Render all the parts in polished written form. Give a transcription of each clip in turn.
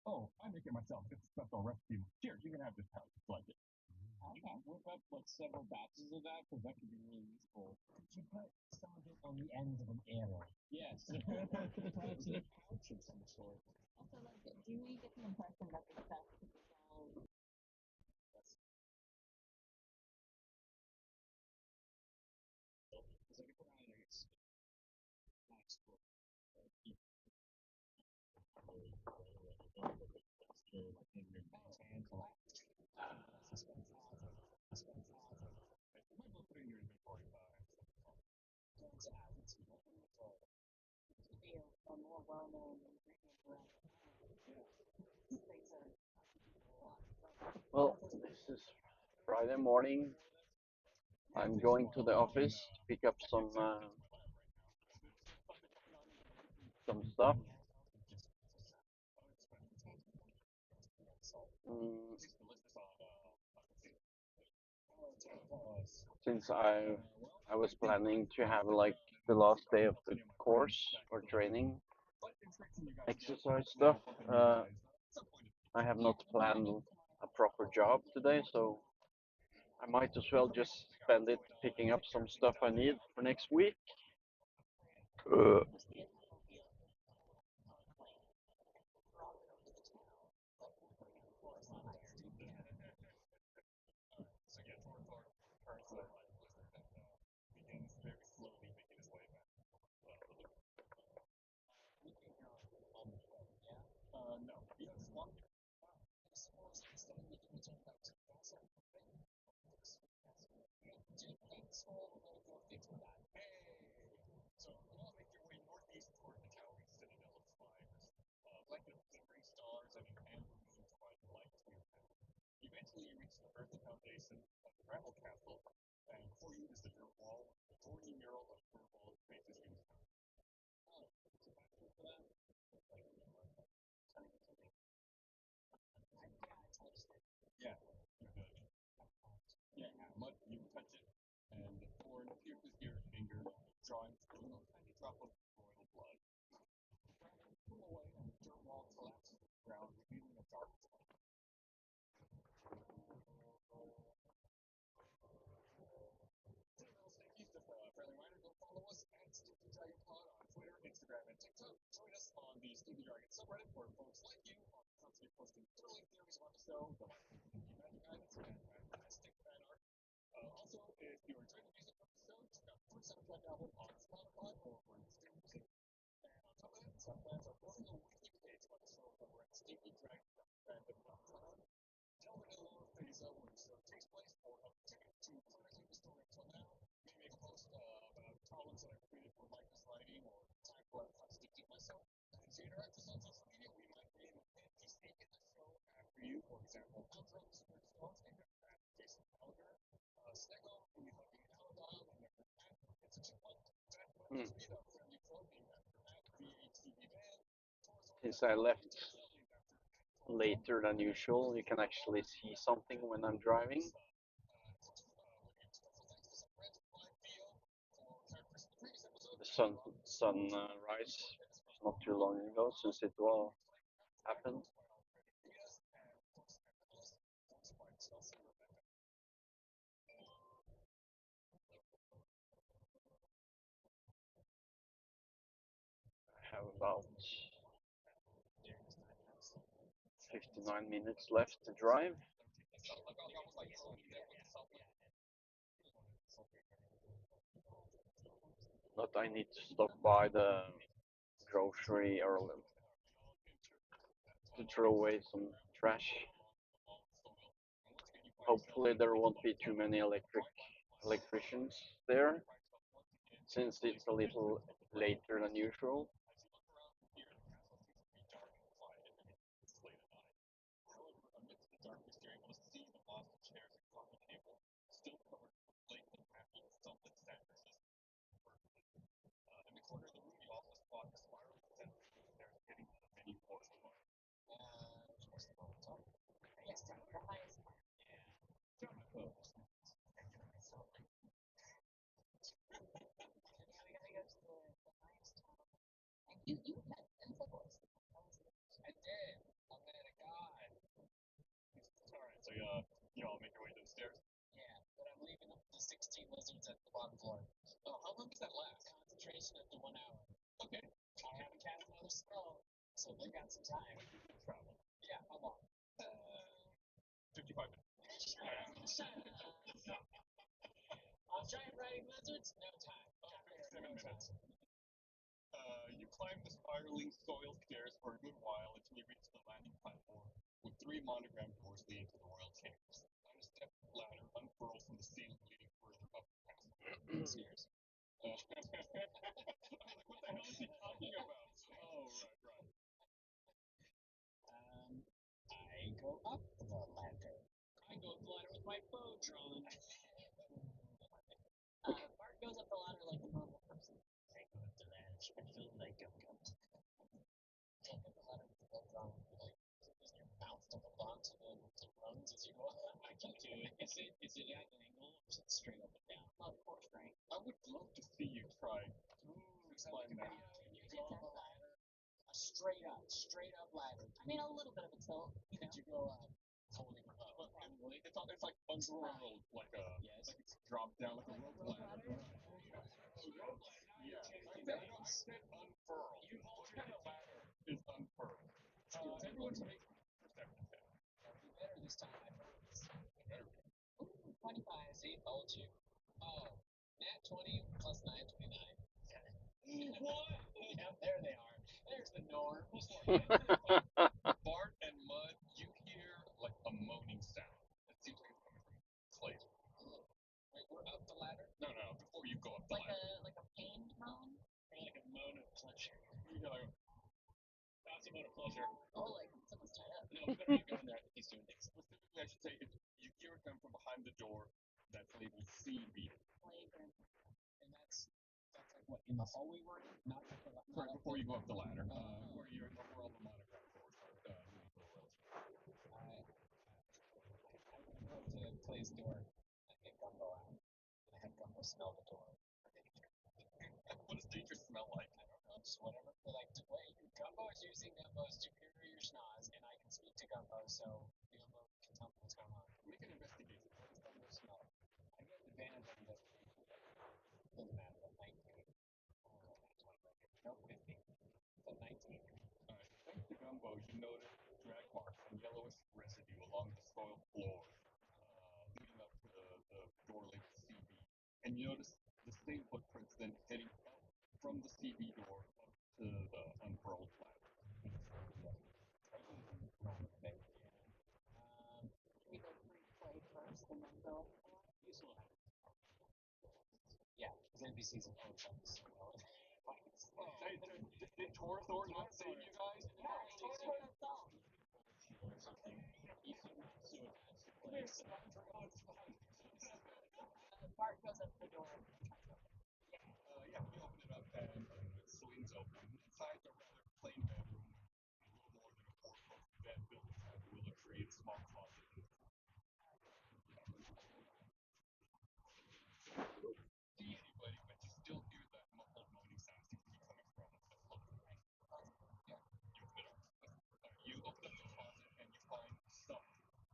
Oh, I make it myself. It's a special recipe. Here, you can have this pouch. It's like it. Okay, whip up like several batches of that because that could be really useful. You put some of it on the ends of an arrow. Yes, perhaps in a pouch of some sort. Also, like, do we get the impression that the stuff is all Because I can put on it, it's not explode. Like in your hands, like You might want to put it in your inventory. a more well-known ingredient around these things are Well, this is Friday morning. I'm going to the office to pick up some stuff. Mm, since I was planning to have like the last day of the course or training exercise stuff, I have not planned a proper job today, so I might as well just spend it picking up some stuff I need for next week. Uh, hmm. Since I left later than usual, you can actually see something when I'm driving. The sunrise not too long ago since it all happened. I have about 59 minutes left to drive. But I need to stop by the grocery or to throw away some trash. Hopefully there won't be too many electricians there since it's a little later than usual. make your way to the stairs? Yeah, but I'm leaving the 16 lizards at the bottom floor. Oh, how long does that last? Concentration up to 1 hour. Okay. I haven't cast another spell, so they got some time. When you can travel. Yeah, how long? 55 minutes. On giant riding lizards? No time. 7 minutes. You climb the spiraling soil stairs for a good while until you reach the landing platform with 3 monogrammed doors leading to the royal chambers. On a step ladder unfurls from the ceiling leading further up the stairs. What the hell is he talking about? Oh, right. I go up the ladder. I go up the ladder with my bow drawn. Bart goes up the ladder like a normal person. I go up the ladder, I feel like I'm going. Go up the ladder with the bow drawn, like using your mouth to hold on to the rungs as you go up. I can do it. Is it at an angle or is it straight up and down? Of course, right. I would love to see you try to climb that. You go up a ladder, a straight up ladder. I mean, a little bit of a tilt. You know? You go up, holding up. Probably. It's like unfurled, like it's dropped down like a rope ladder. Yeah. I said unfurl. You said a ladder is unfurled. Everyone make perception check. I'll be better this time, I promise. Ooh, 25. See, told you. Oh, nat 20 plus 9, 29. What? Yeah, there they are. There's the norm. Bart and Mud, you hear like a moaning sound. It seems like it's coming from Clay. Wait, we're up the ladder? No. Before you go up the ladder. Like a pained moan? Or like a moan of pleasure? You go like, That's a moan of pleasure. Oh, like someone's tied up. no, we better not go in there. He's doing things. Specifically, I should say, you hear it come from behind the door that's labeled CB. Flagrant. And that's like what, in the hallway we're in? Not up the ladder. Right before you go up the ladder, where you're over all the monogram doors are leading to the royal chamber. I go to Clay's door and get Gumbo out. And I have Gumbo smell the door. What does danger smell like? I don't know, just whatever. Like, wait, Gumbo is using Gumbo's superior schnoz, and I can speak to Gumbo, so Gumbo can tell me what's going on. Make an investigation. What does Gumbo smell? I get advantage on investigation. Doesn't matter, but 19. Nope, 15. But 19. Alright, thanks to Gumbo, you notice drag marks and yellowish residue along the soil floor, leading up to the door labeled CB. And you notice the same footprints then heading up from the CB door up to the unfurled ladder. We go through play first and then go. Useful. Yeah, because NPCs have always done this so well. Did Torthor not save you guys? Bart goes up the door. Yeah, you open it up and it swings open. Inside a rather plain bedroom with a little more than a 4-post bed built inside the willow tree and a small closet. See anybody, but you still hear that muffled moaning sound seems to be coming from the floor. Yeah, you open up the closet and you find stuff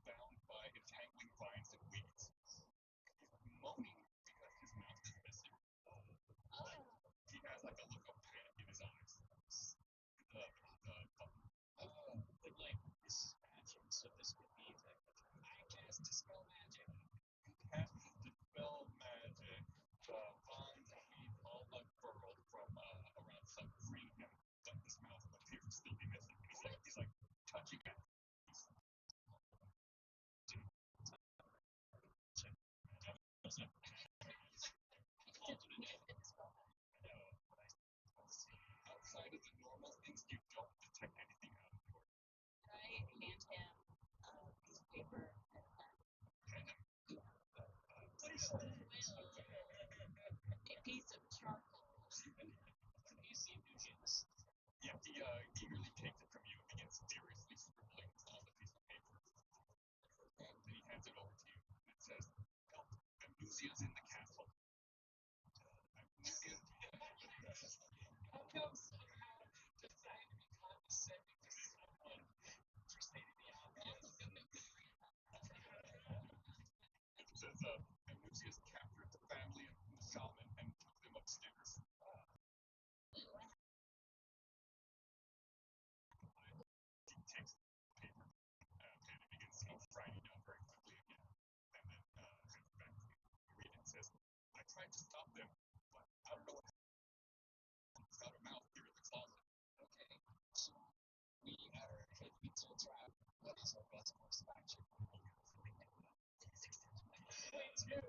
bound by entangling vines and weeds. He's moaning because his mouth is missing. He has like a look of panic in his eyes. Like, this is magic, so this could be like, I cast Dispel Magic. Casts Dispel Magic. The vines and weeds all unfurled from around some freeing him, but his mouth appears to still be missing. He's like touching it. Outside of the normal things, you don't detect anything out of the ordinary. I hand him a piece of paper and a pen. A piece of charcoal. You see Nugent's. Yeah, he eagerly takes it from you and begins furiously scribbling on the piece of paper. Then he hands it over to you. It says, "Help, Amnesia's in the castle." Amnesia. How come somehow decided to be condescending to someone for stating the obvious? and Lucius captured the family and the shaman and took them upstairs. He takes the paper and it begins, writing down very quickly again. And then hands it back to me. You read it and says, I tried to stop them, but I don't know what happened. It's got a mouth here in the closet. Okay, so we are heading into a trap. What is our best course of action? Me too.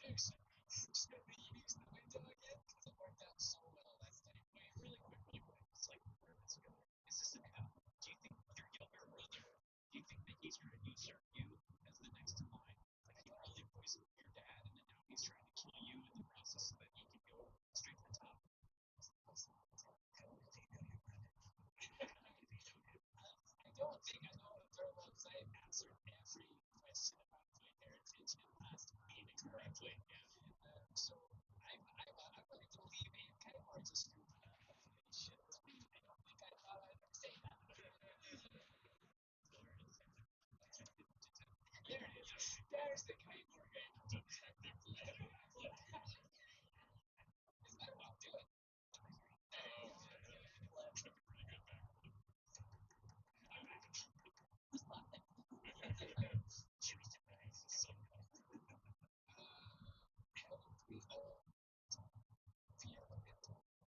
Just gonna use the window again because it worked out so well last time. Wait, really quick, it's like 4 minutes ago. Is this an app? Do you think your younger brother? Do you think that he's trying to usurp you as the next in line? Like he probably poisoned your dad, and then now he's trying to kill you in the process so that he can go straight to the top. How well do you know your brother? I don't think I know him very well because I answered every question about my heritage and last Phoenix correctly. So I'm willing to believe it. Kind of hard to screw shit. I don't think I thought I'd ever say that. There it is. There's the kite mortgage. Is that what I'm doing?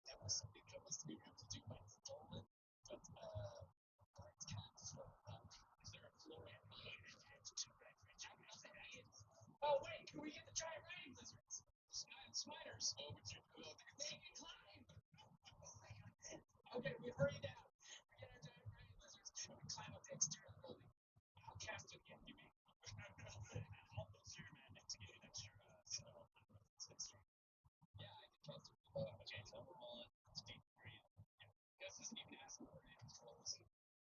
That was something that was to be able to do by stolen, but guards can't. So, is there a floor area? Oh wait, can we get the giant rain lizards? Spiders. Oh, would you? They can climb. Okay, we hurry down. We get our giant rain lizards. We climb up the exterior of the building. I'll cast it again. You mean? I'll put your man next to get an extra spell. Yeah, I can cast it. Okay, so we're rolling. Steve, where are you? Yeah. Gus isn't even asking for any controls.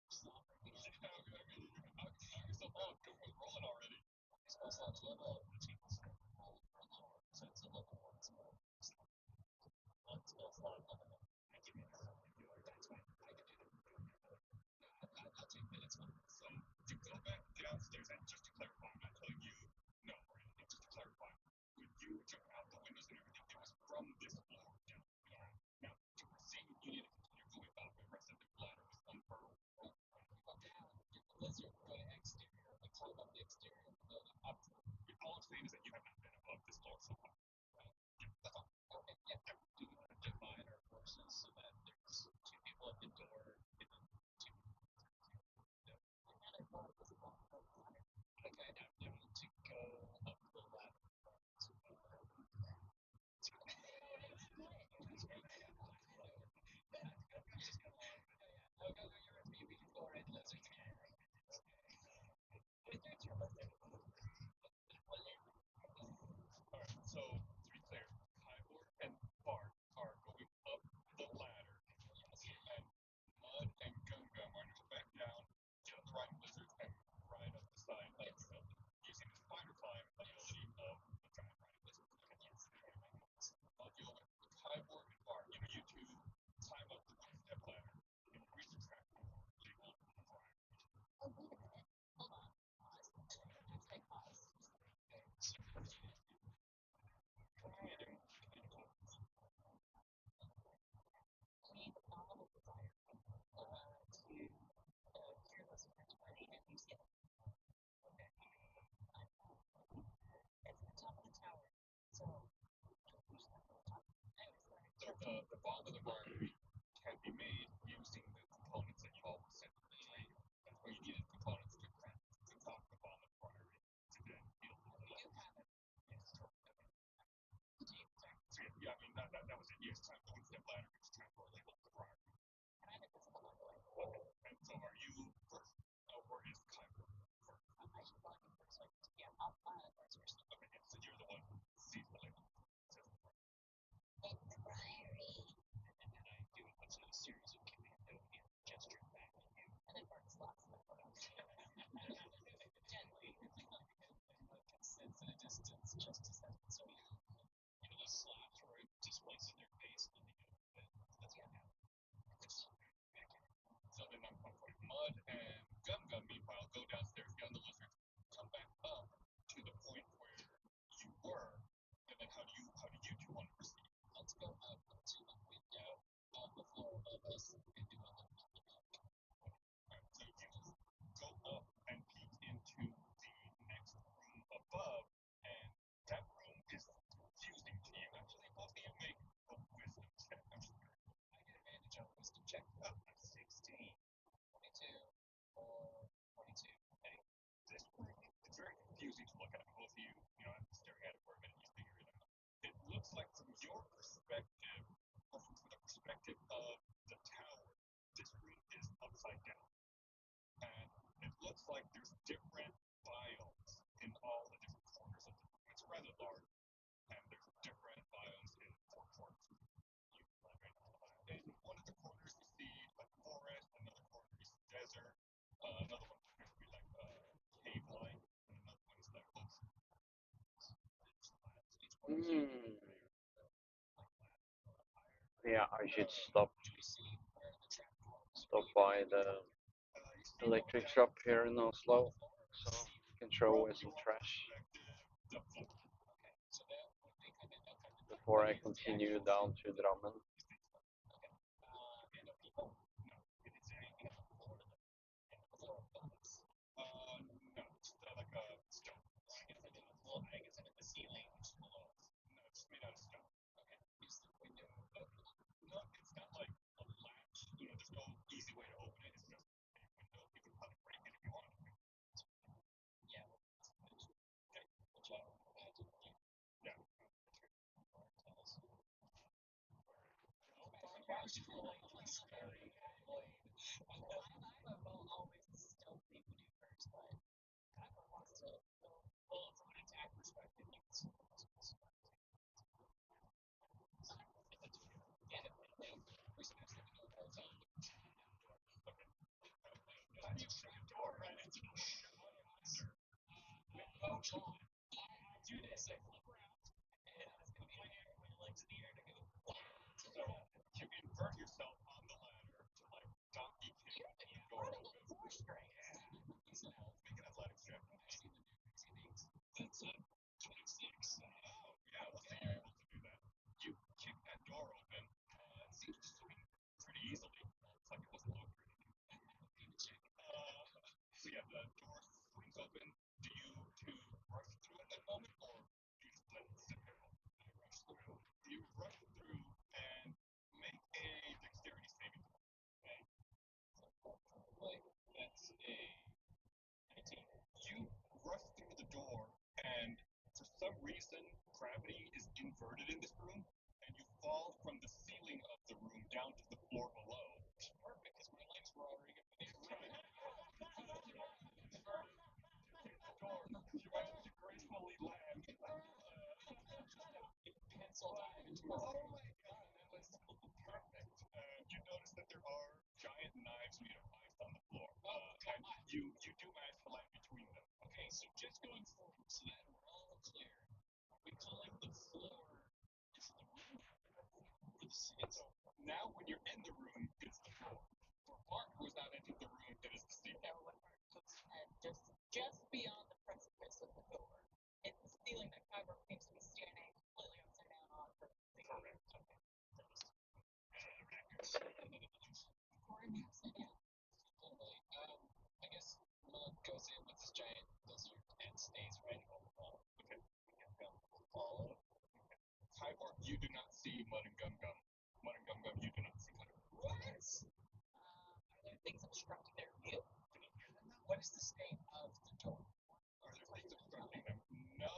Slopping. Knock yourself out. Go rolling already. It's supposed to have a level of routines. Roll for lower, so it's a level 1 spell. One spell slot level 1. I give you that. That's fine. I can do that. I'll take minutes one. So you go back downstairs, and just to clarify, I'm not telling you no or anything. Just to clarify, when you jump out the windows and everything, it was from this floor down. Yeah. Now, you were saying you needed to continue going up. The rest of the ladder was unfurled. You go down, get the lizard, go to exterior, and climb up the exterior of the building. All I'm saying is that you have not been above this floor so far. Right? Yeah, that's all. Okay, yeah. Do we want to divide our forces so that there's 2 people at the door and then 2 people? No. I thought it was a block of the ladder. Okay, now to go up the ladder. So, to be clear, Kybor and Bart are going up the ladder. And Mud and Gum Gum are going to go back down, get on the right lizards, and ride up the side of the building using the spider climb ability of the giant riding lizard. Yes. You'll Kybor and Bart, you two climb up the 1-step ladder and reach the track labeled Prime. Oh, wait a minute. Hold on. Pause. Let's take pause. We follow the fire to clear those first party and use it. Okay. It's the top of the tower. So, push that to the top. The bomb of the bribery can be made using the components that you all were sent to the trade. That's where you needed components to craft the top of the bomb of the bribery to then build the we do have it. Yes. Okay. So yeah, I mean that was it. Yes, time the 1-step ladder, which is time for label the bribery. And I'm invisible by the way. Okay. And so are you first? Or is Kyber first? I should probably go first. Yeah, I'll first. Okay, yeah, so you're the one who sees the label. In the bribery. And then I do a bunch of a series of commando and gestures back at you. And then Bart slots in the photos. Gently. Consents at a distance, just as that. So those slots where it displaces their face and then they go. That's what happens. So then I'm for Mud and Gum Gum, meanwhile, go downstairs, get on the lizards, come back up to the point where you your perspective, or from the perspective of the tower, this room is upside down. And it looks like there's different biomes in all the different corners of the room. It's rather large, and there's different biomes in four corners. In one of the corners you see like forest, another corner you see desert, another one appears to be like cave-like, and another one is like ocean. Hmm. Yeah, I should stop by the electric shop here in Oslo, so I can throw away some trash before I continue down to Drammen. No, it's like a stone. I guess it's the ceiling below. No, it's made out of stone. Okay. Is the window open? No, it's not like a latch. There's no easy way to open it. It's just a window. You can probably break it if you want. Yeah. Okay. Yeah. How do you shut a door right into the monster? Oh, John. Do this. I flip around. And it's going to be my hand and my legs in the air to go. So you invert yourself on the ladder to like donkey kick the door open. Make an athletics check. That's 26. Oh, yeah, let's say you're able to do that. You kick that door open, and it seems to swing pretty easily. It's like it wasn't locked or anything. So yeah, the door swings open. Do you two rush through at that moment, or do you just let it sit there? I rush through. You rush through and make a dexterity saving throw. Okay. That's a 19. You rush through the door, and for some reason, gravity is inverted in this room, and you fall from the ceiling of the room down to the floor below. Perfect, because my legs were already up in the air. Door, you managed to gracefully land. Pencil dive into a oh my god, that was perfect. You notice that there are giant knives made of ice on the floor. And you do manage to land between them. Okay, so just going forward, so that we're all clear, we calling the floor is the room. So now when you're in the room, it's the floor. For Bart, who has not entered the room, it is the ceiling. Now, when Mark puts his head just beyond the precipice of the door, it's the ceiling that Kyber seems to be standing completely upside down on for Correct. for him upside down. I guess Mud goes in with this giant lizard and stays right on the wall. Okay. Follow. Kyborg, you do not see Mud and Gum Gum. Mud and Gum Gum, you do not see Kyborg. What? Are there things obstructing their view? What is the state of the door? Are there things obstructing them? No,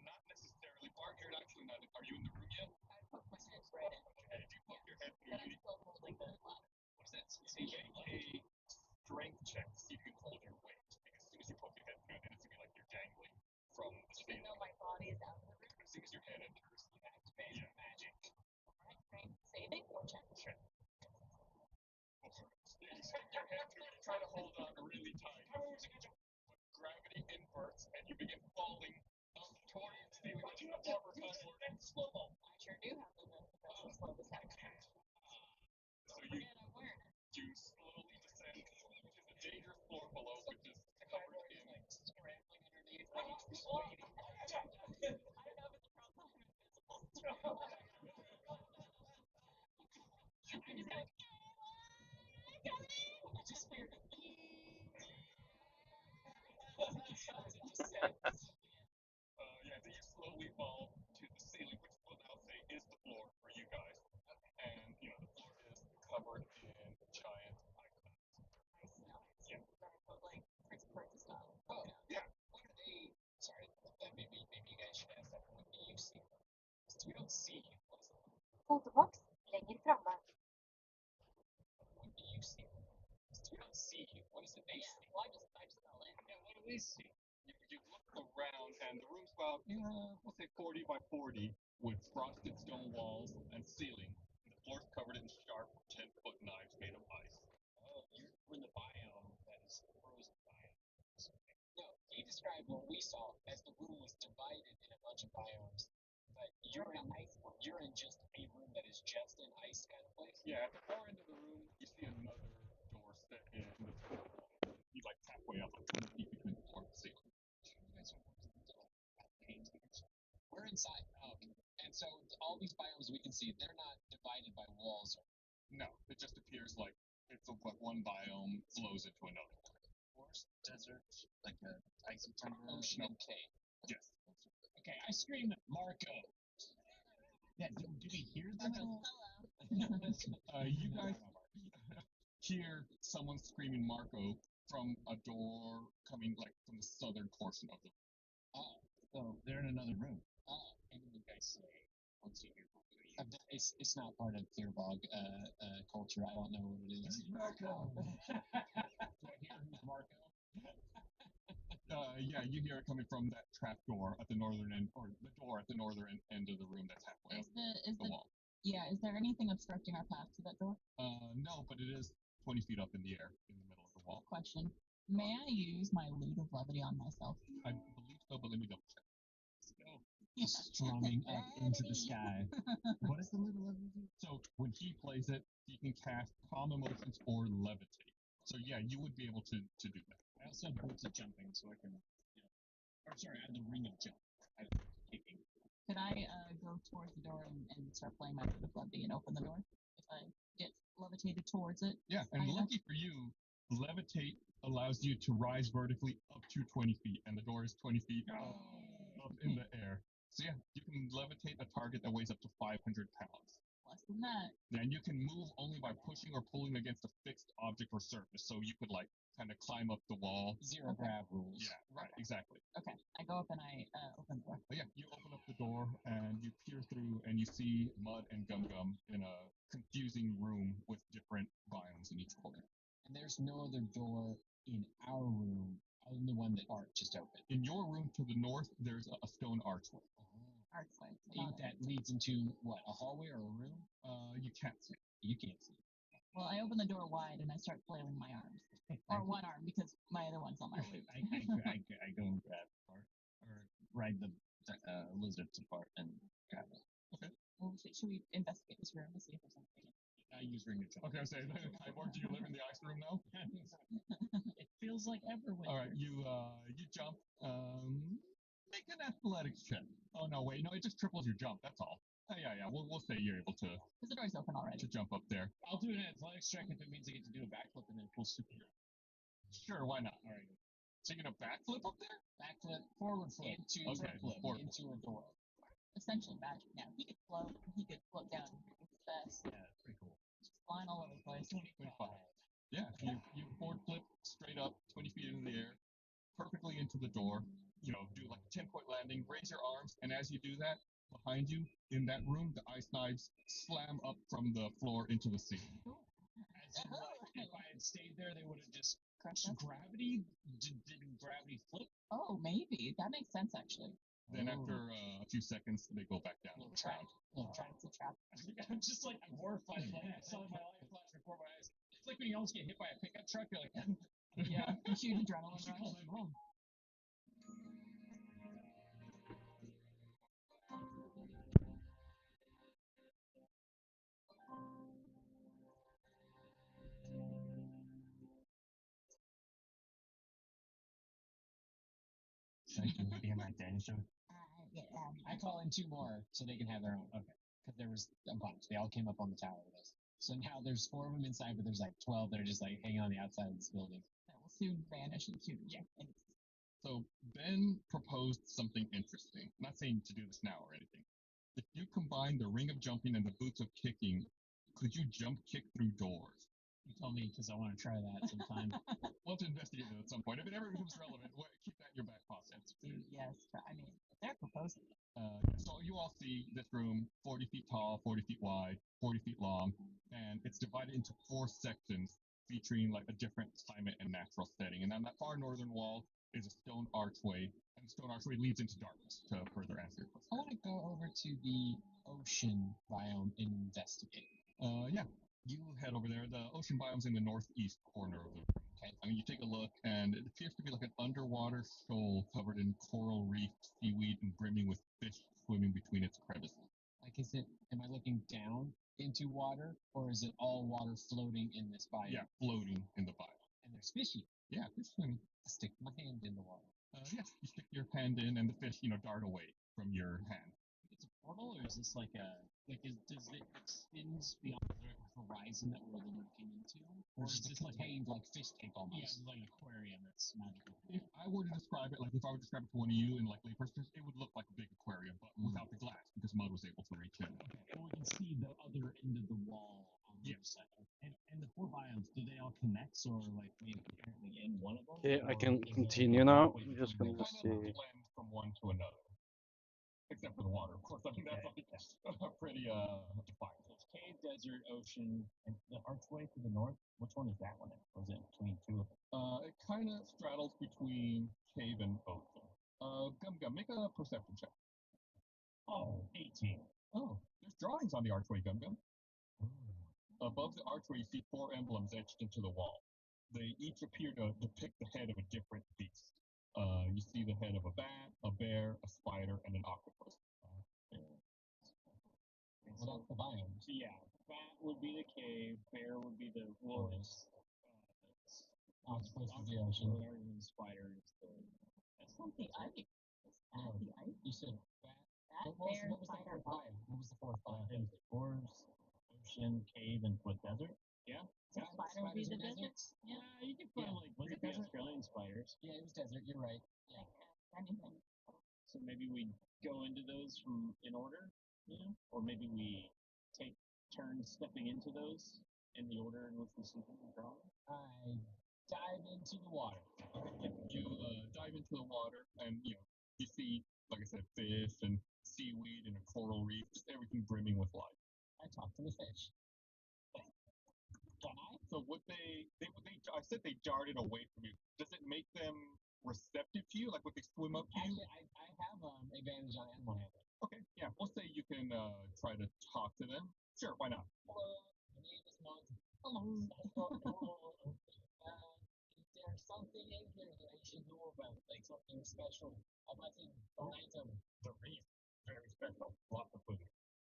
not necessarily. Bart, you're actually not. Are you in the room yet? I poke my head right in. Okay, if you poke your head through, But I'm still holding the ladder. what does that say? Make a strength check to see if you can hold your weight. Because as soon as you poke your head through, then it's going to be like you're dangling from the Even ceiling. though my body is out of the room. As soon as your head enters, You activate magic. Alright, strength saving or check. check. You stick your head through, you try to hold on really tight. But gravity inverts and you begin falling toward the ceiling, which is a former Kyborg. Slow-mo. I sure do have the best of slow this happens. So Forget I'm wearing it. you slowly descend to the dangerous floor below, which is covered in Scrambling underneath when you're persuading. I don't know if it's a problem. I'm invisible. you can hear I just hear yeah, so you slowly fall to the ceiling, which we'll now say is the floor for you guys. And the floor is covered in giant ice clouds. Yeah. Like Prince Persia style. oh Yeah. what are they sorry maybe you guys should ask that from the you see. Since we don't see, what's the Fotbox längre framme. What do you see? We don't see you. What is it they see? Well, I just fell in. Yeah, what do they see? You look around, and the room's about, we'll say 40 by 40, with frosted stone walls and ceiling. And the floor's covered in sharp 10-foot knives made of ice. Oh, you're in the biome that is the frozen biome. No, he described what we saw as the room was divided in a bunch of biomes. But you're in ice one. You're in just a room that is just an ice kind of place. Yeah, at the far end of the room, you see another door set in the floor wall. You like halfway up, like 20 feet between the floor and the ceiling. You guys are paintings. We're inside. And so all these biomes we can see, they're not divided by walls. No, it just appears like it's like one biome flows into another one. Forest, desert, like a icy tundra, ocean, No. and cave. Yes. Okay, I scream Marco. Yeah, do we hear them at all? You guys hear someone screaming Marco from a door coming like from the southern portion of the room. Oh, So they're in another room. and then you guys say, once you hear Marco, it's not part of Clearbog culture. I don't know what it is. Marco. Do I hear who's Marco? Yeah, you hear it coming from that trap door at the northern end, or the door at the northern end of the room that's halfway up the wall. Yeah, is there anything obstructing our path to that door? No, but it is 20 feet up in the air in the middle of the wall. Question. May I use my loot of levity on myself? I believe so, but let me double check. Strumming up into the sky. What is the little level? So when he plays it, he can cast Calm Emotions or Levitate. So yeah, you would be able to do that. I also have boots of jumping, so I can, or sorry, I have the ring of jump. I have kicking. Could I go towards the door and start playing my loot of levity and open the door? If I get levitated towards it? Yeah, and Kinda. lucky for you, Levitate allows you to rise vertically up to 20 feet, and the door is 20 feet up in the air. So yeah, you can levitate a target that weighs up to 500 pounds. Less than that. And you can move only by pushing or pulling against a fixed object or surface. So you could like kind of climb up the wall. Zero grab rules. Yeah, right, exactly. Okay, I go up and I open the door. But yeah, you open up the door and you peer through and you see Mud and Gum Gum in a confusing room with different biomes in each corner. And there's no other door in our room other than the one that Art just opened. In your room to the north, there's a stone archway. Archway. That leads into what, a hallway or a room? You can't see. You can't see. Well, I open the door wide and I start flailing my arms. Or one arm because my other one's on my loot. I go and grab Bart, or ride the lizards apart and grab it. Okay. Well, should we investigate this room to see if there's anything? I use ring of jump. Okay, I say, Kyborg, do you live in the ice room now? It feels like everywhere. All right, you jump. Make an athletics check. Oh no, wait, no, it just triples your jump. That's all. Yeah. We'll say you're able to Because the door's open already. jump up there. I'll do an athletics check if it means I get to do a backflip and then pull superhero. Sure, why not? All right. So you're gonna backflip up there? Backflip, forward flip, into Okay, flip, forward into a door. Essentially magic now. He could float down with his vest. Yeah, it's pretty cool. Just flying all over the place. 25. Yeah, you forward flip straight up 20 feet into the air, perfectly into the door. Do like a 10-point landing, raise your arms, and as you do that, behind you in that room, the ice knives slam up from the floor into the ceiling. As in, like, if I had stayed there, they would have just Crushed us. gravity. Did gravity flip? Oh, maybe. That makes sense, actually. Then after a few seconds, they go back down to Little the trap. ground. Little trap. It's a trap. I'm just like, I'm horrified. Like, I saw my life flash before my eyes. It's like when you almost get hit by a pickup truck. You're like, Yeah, huge adrenaline I should call rush. 911. Be in my dinosaur. I call in 2 more so they can have their own. Okay. Because there was a bunch. They all came up on the tower with us. So now there's 4 of them inside, but there's like 12 that are just like hanging on the outside of this building. That will soon vanish into So Ben proposed something interesting. I'm not saying to do this now or anything. If you combine the ring of jumping and the boots of kicking, could you jump kick through doors? You told me because I want to try that sometime. We'll have to investigate it at some point. If it ever becomes relevant, keep that in your back pocket. Yes, I mean, if they're proposing. So you all all see this room 40 feet tall, 40 feet wide, 40 feet long, and it's divided into 4 sections featuring like a different climate and natural setting. And on that far northern wall is a stone archway, and the stone archway leads into darkness to further answer your question. I want to go over to the ocean biome and investigate. Yeah, you head over there. The ocean biome's in the northeast corner of the room. Okay. I mean, you take a look, and it appears to be like an underwater shoal covered in coral reef, seaweed, and brimming with fish swimming between its crevices. Like, am I looking down into water, or is it all water floating in this biome? Yeah, floating in the biome. And there's fishy. Yeah, fish swimming. I stick my hand in the water. Yes, you stick your hand in, and the fish, dart away from your hand. It's a portal, or is this does it extend beyond the horizon that we're looking into, or is this contained like fish tank almost? Yeah, like an aquarium that's magical. If I were to describe it, like if I were to describe it to one of you in like laypersons, it would look like a big aquarium, but without the glass because mud was able to reach in. Okay, well, we can see the other end of the wall on the other side. And the 4 biomes, do they all connect, or like maybe apparently in one of them? Okay, I or can is it continue like now. halfway I'm just between gonna Kind of see. blend from one to another, except for the water, of course. I mean, that's like pretty defined. So it's cave, desert, ocean, and the archway to the north. Which one is that one? Or is it between two of them? It kind of straddles between cave and ocean. Gum, make a perception check. Oh, 18. Oh, there's drawings on the archway, Gum. Above the archway, you see 4 emblems etched into the wall. They each appear to depict the head of a different beast. You see the head of a bat, a bear, a spider, and an octopus. Well, that's the biome. So yeah, bat would be the cave, bear would be the wilderness, octopus is the ocean, and spider is the. That's not the ice. No, The ice. you said bat. That What bear, was the spider, fourth biome? What was the fourth biome? It was forest, ocean, cave, and what, desert? Yeah. So spider would be Spiders the and desert. deserts? Yeah. You can put like was it the Australian spiders? Yeah, it was desert. You're right. Yeah. Like anything. So maybe we go into those from in order, or maybe we take turns stepping into those in the order in which we see them drawn. I dive into the water. You dive into the water, and you see, like I said, fish and seaweed and a coral reef, just everything brimming with life. I talk to the fish. Can I? So I said they darted away from you. Does it make them receptive to you? Like would they swim up to you? Actually, I have advantage on animal handling. Okay, yeah, we'll say you can try to talk to them. Sure, why not? Hello, my name is Monty. Hello. Is there something in here that I should know about, like something special? About the night of The reef, very special. Lots of food.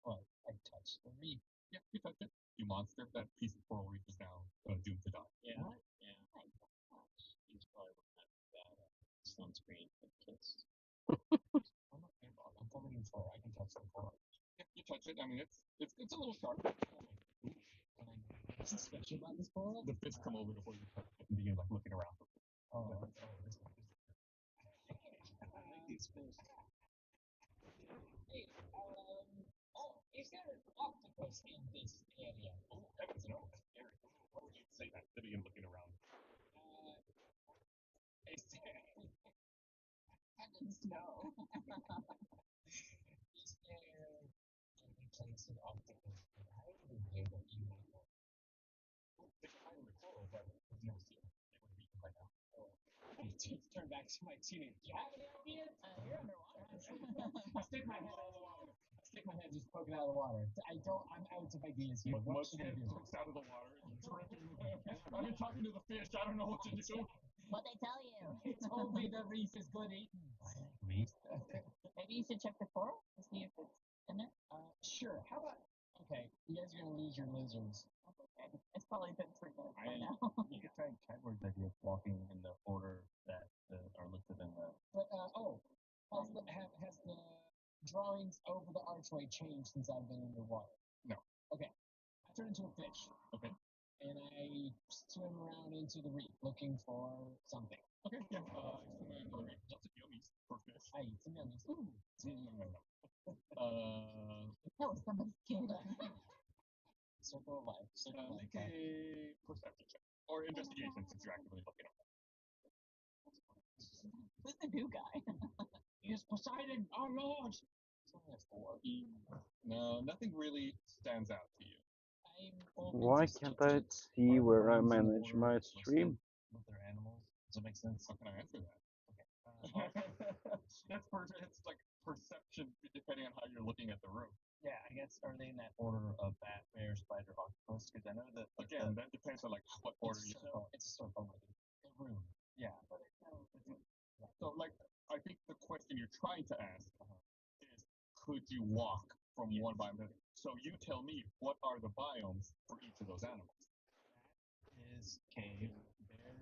well, I touched the reef. Yeah, you touched it. You monster. That piece of coral reef is now doomed to die. Yeah. What? Yeah. He's probably looking at that sunscreen for kids. I'm not paintball. I'm covered in fur. I can touch the coral. Yeah, you touch it. I mean, it's a little sharp. What's special about this coral? The fish come over to where you touch it and begin like looking around. Oh, this one. I like these fish. Hey, is there an octopus in this area? Oh, heavens no, that's scary. Why would you say that? They begin looking around. Is there... Heavens no. Is there any place an octopus can hide in here that you might know? They can hide in the coral, but we've never seen them. They would be right now. Turn back to my teenage. Do you have any ideas? You're underwater. I stick my head out of the water. I stick my head just poking out of the water. I'm out of ideas here. What should I head do? pokes out of the water. I've been talking to the fish. I don't know what to do. What they tell you? They told me the reef is good eating. Reef? Maybe you should check the coral to see if it's in there. Sure. How about? Okay, you guys are gonna lose your lizards. That's okay. It's probably been 3 minutes by now. You could try Catward's idea of walking in the order that are listed in the. But has the drawings over the archway changed since I've been underwater? No. Okay. I turn into a fish. Okay. And I swim around into the reef looking for something. Okay, yeah. Lots of yummies for fish. I eat some yummies. That was somebody's kid. Circle of life. Make a perception check or investigation since you're actively looking at them. Who's the new guy? Yes, Poseidon, our lord. have four. No, nothing really stands out to you. Why can't I see where I manage my stream? With their animals. Does that make sense? How can I answer that? It's like perception depending on how you're looking at the room. Yeah, I guess are they in that order of bat, bear, spider, octopus? Because I know that Again, that depends on like what order you saw. it's a circle, like a room. Yeah, but So like I think the question you're trying to ask is could you walk from one biome to the other? So you tell me what are the biomes for each of those animals? is cave, bear,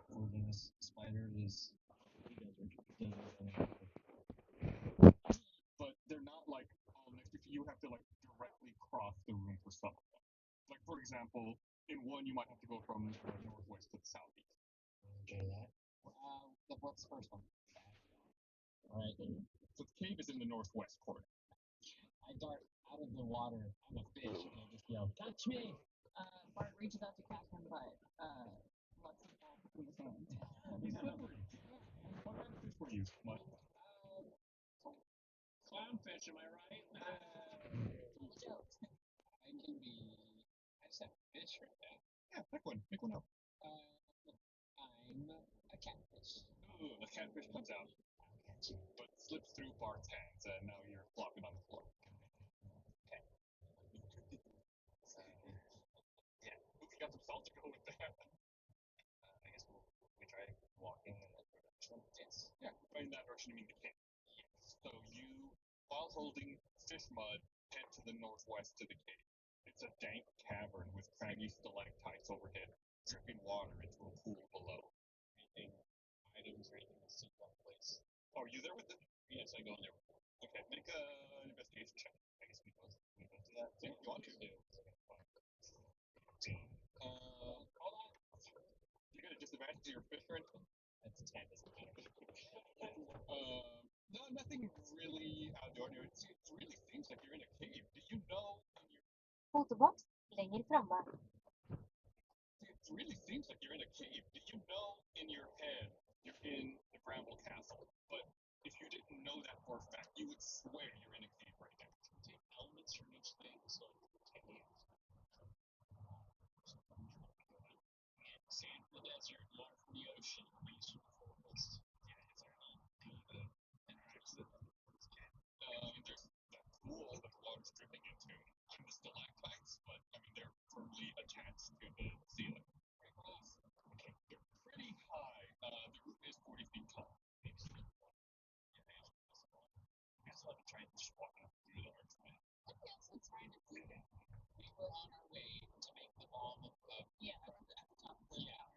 wilderness, spider is desert. But they're not like all next to you. You have to like directly cross the room for some of them. Like for example, in one you might have to go from the northwest to the southeast. Enjoy that. What's the first one? Alright. So the cave is in the northwest corner. I dart out of the water. I'm a fish, and I just yell, "Catch me!" Bart reaches out to catch him, but lets him fall between his hands. He's slippery. What kind of fish were you? What? Clownfish, am I right? Jokes. I can be. I just have fish right now. Yeah, pick one. Pick one up. I'm a catfish. Ooh, the catfish comes out, but slips through Bart's hands, and now you're flopping on the floor. Okay. Yeah, we got some salt to go with that. I guess we try walking in that direction. Yes. Yeah, in that direction you mean the cave. Yes. So you, while holding fish mud, head to the northwest to the cave. It's a dank cavern with craggy stalactites overhead, dripping water into a pool below. Anything, items, or anything to see that place? Oh, are you there with them? Yes, I go in there. Okay, make an investigation check. I guess we both do that. Yeah, you want to. Hold on. You got a disadvantage to your fish or anything? That's 10, doesn't matter. No, nothing really out of the ordinary. It really seems like you're in a cave. Do you know in your Fotoboks längre framme. It really seems like you're in a cave. Do you know in your head you're in the Bramble Castle? But if you didn't know that for a fact, you would swear you're in a cave right now. Take elements from each thing, so cave. Sand from the desert, water from the ocean, leaves from the forest. Yeah, is there any entrance that There's that pool that the water's dripping into, and the stalactites, but I mean they're firmly attached to the ceiling. Okay, they're pretty high. The roof is 40 feet tall. I guess I'll try and just walk up through the archway. I guess it's trying to do that. We were on our way to make the bomb of Yeah, at the top of the tower.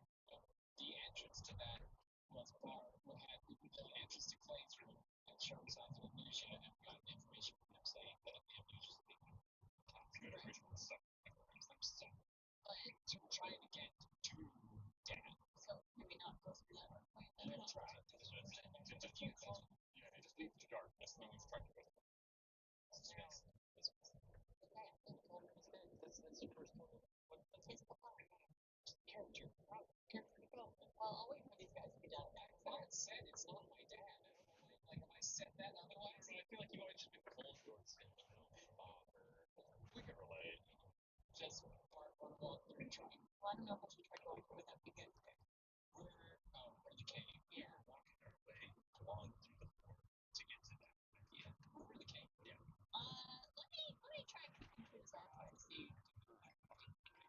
the entrance to that was the entrance to Clay's room and showing signs of amnesia, and we got information from them saying that the amnesia is being Information was sucked. to trying to get to Dad. So maybe not go through that way. And then try to diffuse it. Yeah, it just leads to darkness. No one's trying to go. That's the first one. What's his character? Character development. Well, I'll wait for these guys to be done. Bart said it's not my dad. I don't know why. Like, if I said that otherwise, I feel like you've always just been cold towards him. Father. We can relate. Just Bart want to walk through and try. Well, I don't know if I should try going through that because We're for the cave. Yeah. Walking our way along through the floor to get to that. Yeah. For the cave. Yeah. let me try clicking through this archway to see.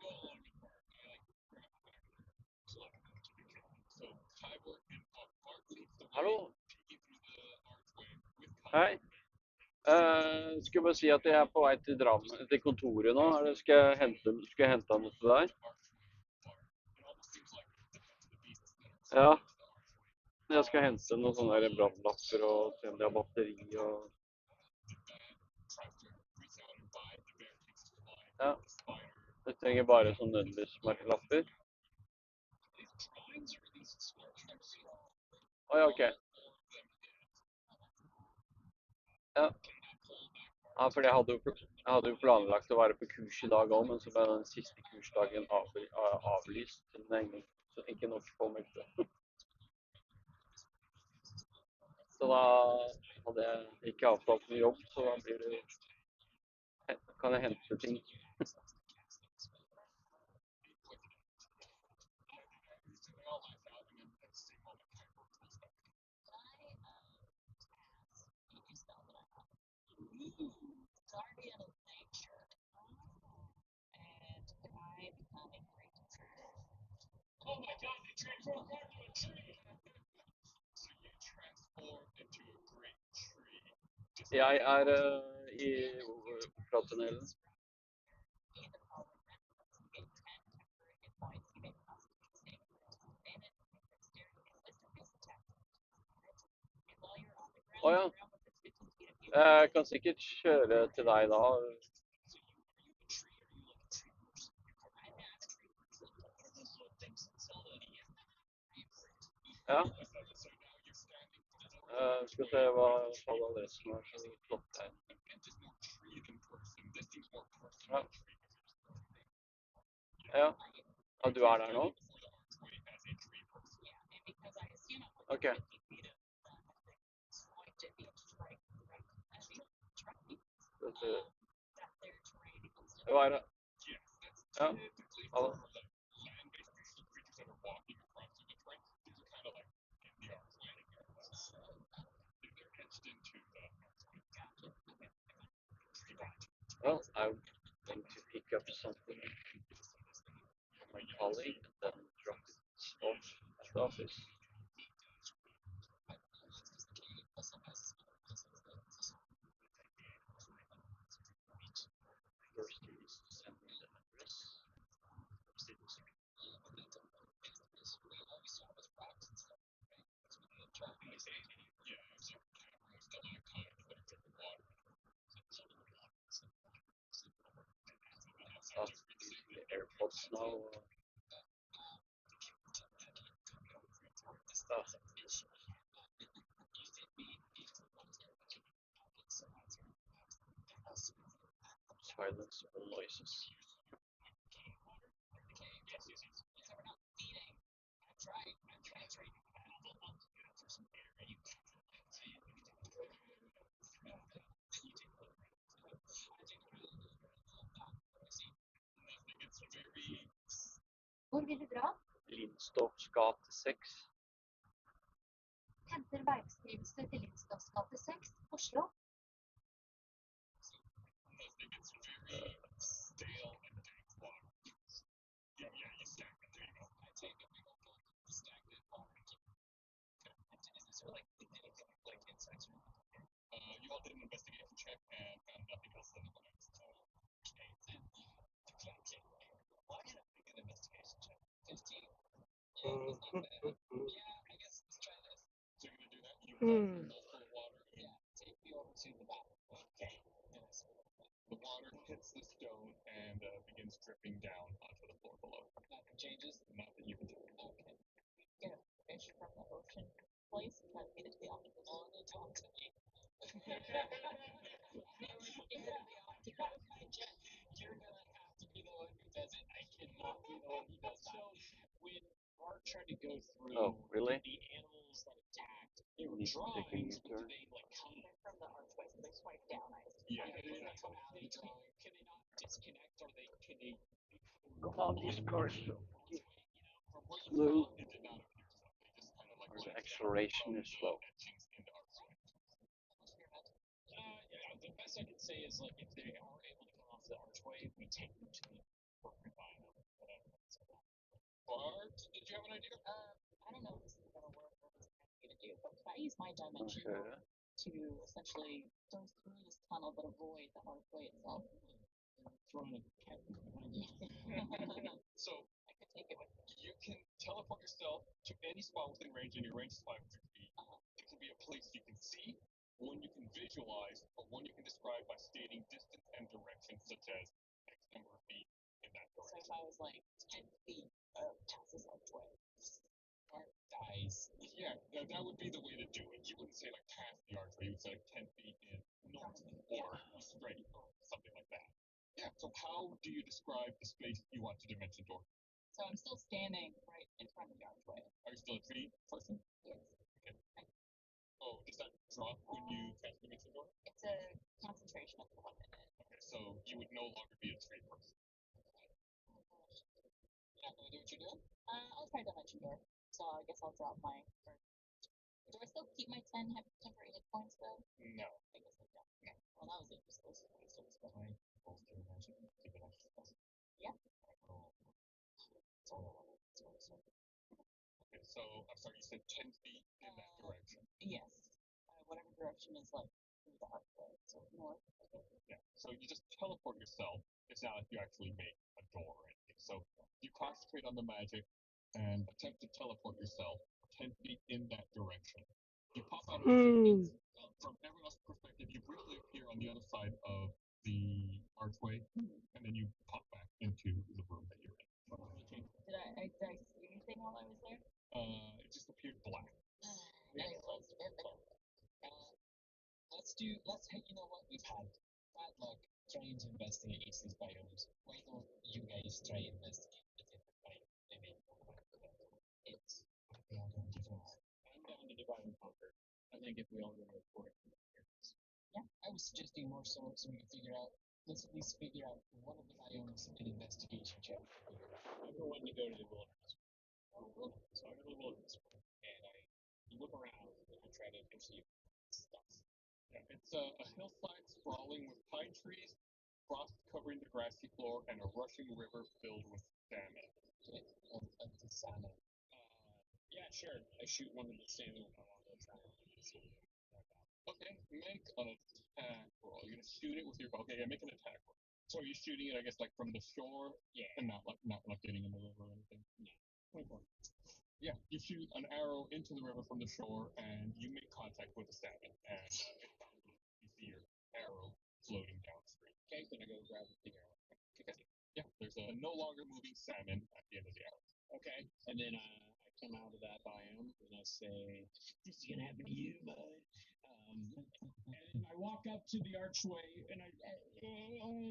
Go along with Bart. I like grab a binocular. Look to the cave. So Kyber and Bart leads the way, Hallo? peeking through the archway with Kyber. Hei. Skulle bare si at jeg er på vei til Drammen, til kontoret nå. Skal jeg hente noe til deg? Ja. Jeg skal hente noen sånne der brannlapper og se om de har batteri og... Ja. Jeg trenger bare sånne nødlysmerkelapper. Åja, ok. Ja. Ja, for jeg hadde jo planlagt å være på kurs i dag også, men så ble den siste kursdagen avlyst. Så ikke nok påmeldte. Så da Hadde jeg ikke avtalt med jobb, så da blir det kan jeg hente ting. Guardian of nature. And I become a great tree. Oh my god, they transformed her into a tree! So you transform into a great tree. Jeg er i Operatunnelen. Å ja. Jeg kan sikkert kjøre til deg da. Ja. Skal vi se hva adressen er så flott her. Ja. Ja. Ja, du er der nå? Ok. Hva er det? Ja. Hallo. Well, I'm going to pick up something from my colleague and then drop it off at the office. First is to send me the address. The AirPods now. Stuff. Silence all noises. Hvor vil du dra? Lindstofs gate 6. Henter veiskrivelse til Lindstofs gate 6, Oslo. You all did an investigation check and found nothing else than the lines. Why did I make an investigation check? 15. Yeah, that's not bad. Yeah, I guess let's try this. So you're gonna do that? You have full of water. Yeah, take me over to the bottom. Okay. And I sort of The water hits the stone and begins dripping down onto the floor below. nothing changes. Not that you can do. Okay. Get a fish from the ocean place and try to get it to the octopus. Oh, they talk to me. You're gonna have to be the one who does it. I cannot be the one who does that. So when Bart tried to go through Oh, really? the animals that attacked, they were Need to take a drawings, but U-turn. do they like come From the archway, so they swipe down. Yeah, does that come out of the drawing? Can they not disconnect or can they Come on, these cars so from what you slow. found, it did not appear so. They just kind of like Or the acceleration is slow. etchings into artwork. yeah, the best I can say is like if they are able to come off the archway, we take them to the refine them, whatever. Bart, did you have an idea? I don't know if this is gonna work or if it's gonna do, but can I use my dimension Okay. to essentially go through this tunnel but avoid the archway itself? Throwing a cat behind you. So I could take it with me. you can teleport yourself to any spot within range, and your range is 500 feet. It can be a place you can see, one you can visualize, or one you can describe by stating distance and direction, such as X number of feet in that So direction. if I was like 10 feet past this archway, Bart dies. Yeah, that would be the way to do it. You wouldn't say like past the archway, you would say like 10 feet in north or straight or something like that. Yeah, so how do you describe the space you want to dimension door? so I'm still standing right in front of the archway. Are you still a tree person? Yes. Okay. Oh, does that drop when you cast Dimension Door? It's a concentration of 1 minute. Okay, so you would no longer be a tree person. Oh gosh. You're not gonna do what you're doing? I'll try Dimension Door. So I guess I'll drop my. Do I still keep my 10 temporary hit points though? No. I guess I don't. No. Well, that was useless. Right. Bolster magic. Keep it extra. Yeah. It's all I want. It's all I want. Okay, so I'm sorry, you said 10 feet in that direction. Yes. Whatever direction is like through the archway. So north. Okay. Yeah. So you just teleport yourself. It's not like you actually make a door or anything. So you concentrate on the magic and attempt to teleport yourself 10 feet in that direction. You pop out of the distance. From everyone else's perspective, you briefly appear on the other side of the archway, and then you pop back into the room that you're in. Did I see anything while I was there? It just appeared black. Nice. Let's hey, you know what? We've had bad luck trying to investigate each of these biomes. Why don't you guys try and investigate the different biome? I mean, it's they all go different. I'm down to divide and conquer. I think if we all go for it. Yeah. I was suggesting more so we can figure out. Let's at least figure out one of the biomes in investigation check. I'm going to go to the wilderness. So I go to the wilderness and I look around and I try to perceive stuff. Yeah, it's a hillside sprawling with pine trees, frost covering the grassy floor, and a rushing river filled with salmon. Okay, of the salmon. Yeah, sure. I shoot one of the salmon along the salmon. Okay, make an attack roll. You're gonna shoot it with your bow. Okay, yeah, make an attack roll. So are you shooting it, I guess, like from the shore? Yeah. And not getting in the river or anything? No. 24. Yeah, you shoot an arrow into the river from the shore, and you make contact with the salmon, and you see your arrow floating downstream. Okay, then I go grab the arrow. Okay. Yeah, there's a no longer moving salmon at the end of the arrow. Okay, and then I come out of that biome and I say, "This is gonna happen to you, bud." And I walk up to the archway and I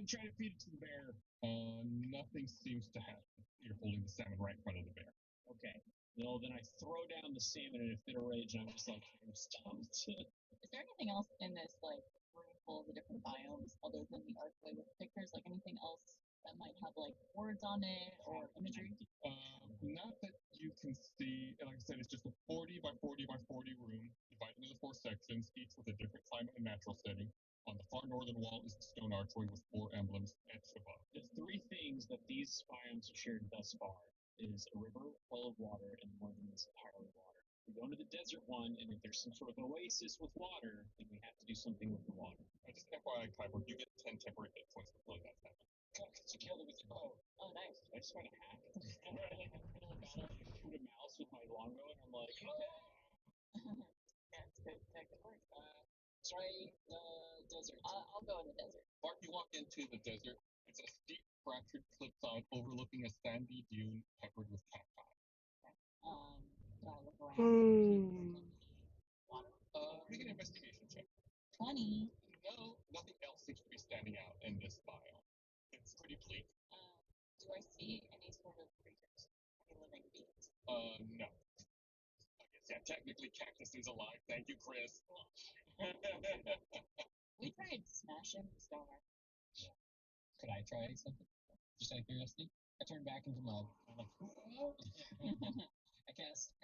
try to feed it to the bear. Nothing seems to happen. You're holding the salmon right in front of the bear. Okay. No, then I throw down the salmon in a fit of rage and I'm just like, I'm stumped. Is there anything else in this like room full of the different biomes other than the archway with pictures? Like anything else that might have like words on it or imagery? Not that you can see. Like I said, it's just a 40 by 40 by 40 room divided into 4 sections, each with a different climate and natural setting. On the far northern wall is the stone archway with 4 emblems etched above. The three things that these biomes have shared thus far is a river full of water and one of them is entirely water. We go into the desert one, and if there's some sort of oasis with water, then we have to do something with the water. Just FYI, Kyber, you get 10 temporary hit points for killing that salmon. Because you killed it with your bow. Oh, nice. I just want to hack. And right like in the middle of battle, I shoot a mouse with my longbow, and I'm like, Yeah, it's good. That could work. try the desert. I'll go in the desert. Mark, you walk into the desert. It's a steep, fractured cliffside overlooking a sandy dune peppered with cacti. Gotta look around. Water. Make an investigation check. 20. No, nothing else seems to be standing out in this biome. It's pretty bleak. Do I see any sort of creatures? Any living beings? No. I guess, yeah, technically cactus is alive. Thank you, Chris. We tried smashing the stone arch. Could I try something? Just out of curiosity? I turn back into mud. I'm like, I cast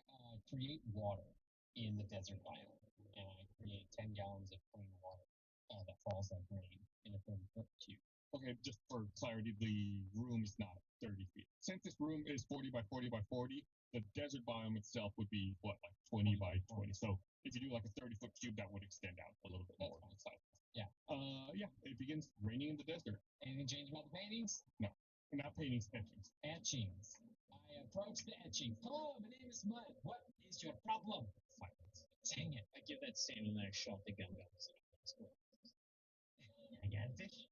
create water in the desert biome, and I create 10 gallons of clean water that falls like rain in a 30-foot cube. Okay, just for clarity, the room is not 30 feet. Since this room is 40 by 40 by 40, the desert biome itself would be, what, like 20 by 20. So if you do like a 30-foot cube, that would extend out a little bit more on the side. Yeah. Yeah, it begins raining in the desert. Anything change about the paintings? No, not paintings, etchings. Etchings. I approach the etching. Hello, my name is Mud. What is your problem? Silence. Dang it. I give that salmon and I shot the gun down. I got a fish.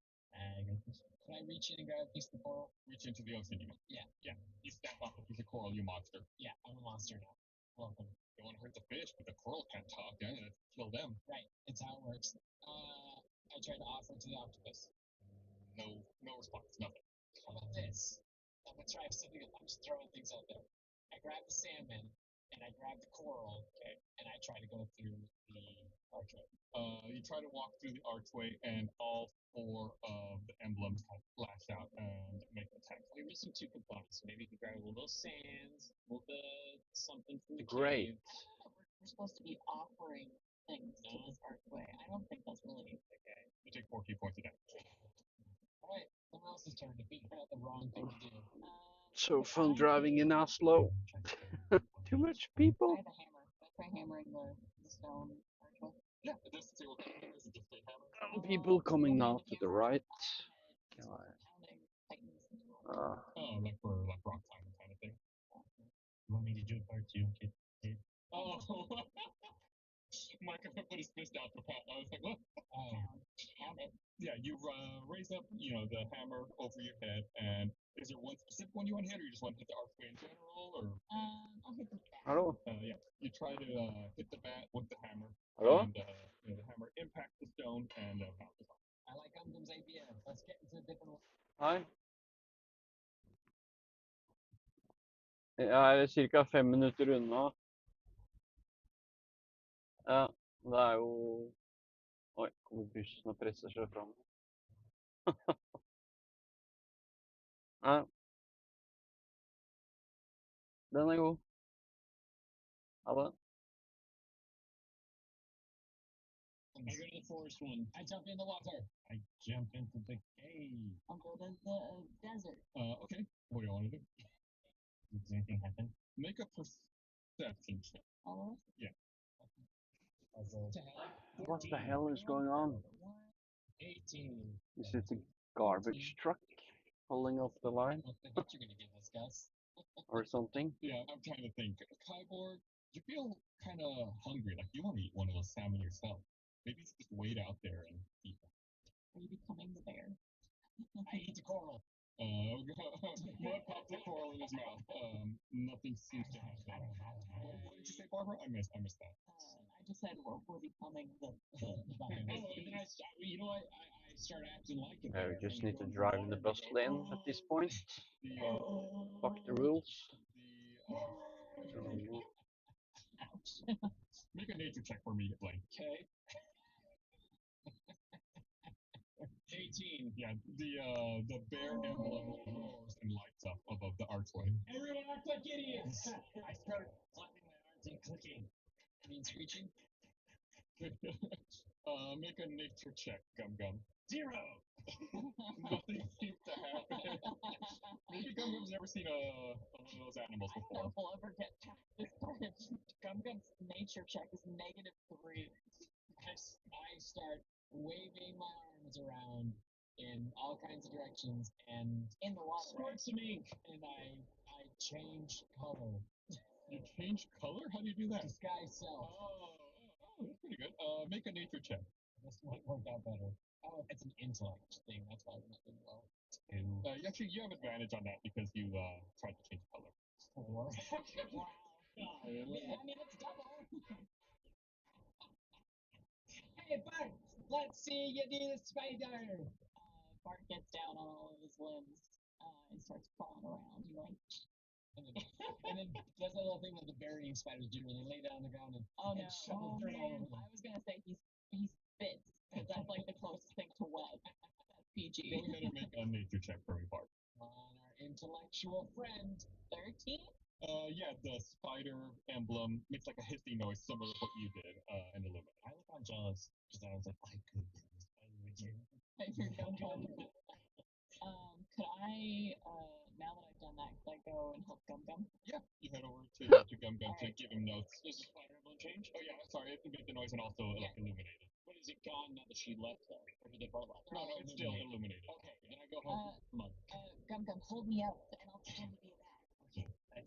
Can I reach in and grab a piece of the coral? Reach into the ocean, you mean? Yeah. Yeah, you snap off a piece of coral, you monster. Yeah, I'm a monster now. Welcome. You want to hurt the fish, but the coral can't talk. Yeah, let's kill them. Right, it's how it works. I tried to offer it to the octopus. No response, nothing. How about this? I'm gonna try something. I'm just throwing things out there. I grab the salmon and I grab the coral, okay, and I try to go through the archway. You try to walk through the archway, and all four of the emblems kind of flash out and make attacks. We're missing two components. So maybe you can grab a little sand, a little bit something from the Great. cave. We're supposed to be offering things to this archway. I don't think that's really Okay. You take 4 key points of damage. All right. Someone else's turn to figure out the wrong thing to do. So fun driving in Oslo. Too much I people. have a hammer. I try hammering the stone archway. Yeah, just see what kind of is it just a hammer? People coming now to the right. Pounding titans into it. Oh, like for like rock climbing kind of thing. You want me to do it part two? Kid? Oh, Mike put his fist out for pat. I was like, what? Pound it. Yeah, you raise up, the hammer over your head, and is there one specific one you want to hit, or you just want to hit the archway in general, or? I'll hit the back. Hello. Yeah, you try to hit the bat with the hammer, Hello. and the hammer impacts the stone and bounces off. I like Umgum's idea. Let's get into a different one. Hei. Jeg er ca. 5 minutter unna. Ja, det er jo... Oi, kommer bussen og presser seg fram. Ja. Den er god. Ha det. I go to the forest one. I jump in the water. I jump into the cave. I'll go to the desert. Okay, what do you want to do? Does anything happen? Make a perception check. All of us? Yeah. What the hell is going on? 18. Is it a garbage truck pulling off the line What the hit you're gonna give us, Gus? or something? Yeah, I'm trying to think. Kyborg, you feel kind of hungry, like you want to eat one of those salmon yourself. Maybe you should just wait out there and eat them. Are you becoming the bear? I eat the coral. Mud pops the coral in his mouth. Nothing seems to happen. What did you say, Barbara? I missed that. I just said we're becoming the And then you know what? I start acting like it. Yeah, we just need to drive in the bus lane at this point. Fuck the rules. Make a nature check for me, Blaine. Okay. 18. Yeah, the bear emblem roars and lights up above the archway. Everyone act like idiots. I start flapping my arms and clicking. I mean screeching. Make a nature check, Gum Gum. 0. Nothing seems to happen. Maybe Gum Gum's never seen one of those animals I before. don't know if we'll ever get past this part of Gum Gum's nature check is -3. I start waving my arms around in all kinds of directions and In the water. squirt some ink, and I change color. You change color? How do you do that? Disguise self. Oh, that's pretty good. Make a nature check. This might work out better. Oh, it's an intellect thing. That's why we're not doing well. 2. Actually, you have advantage on that because you tried to change color. 4. Wow. I mean, it's double. Hey, Bart, let's see you do the spider. Bart gets down on all of his limbs and starts crawling around. You're like, And then does that little thing that the burying spiders do, where they lay down on the ground and oh no, shovel dirt all over them. I was gonna say he spits because that's like the closest thing to web. That's PG. Go ahead and make a nature check for me, Bart. On our intellectual friend. 13. Yeah, the spider emblem makes like a hissing noise, similar to what you did in Illuminate. I look on jealous because I was like, I could be the spider again. You're Gum Gum. Could I, now that I've done that, could I go and help Gum Gum? Yeah, you head over to Gum Gum to give him notes. Does the spider emblem change? Oh yeah, sorry, it can make the noise and also like illuminated. But is it gone now that she left, though? Or did they both left? No, it's still illuminated. Okay, then I go home. Gum Gum, hold me out and I'll pretend to be a bat. Okay. I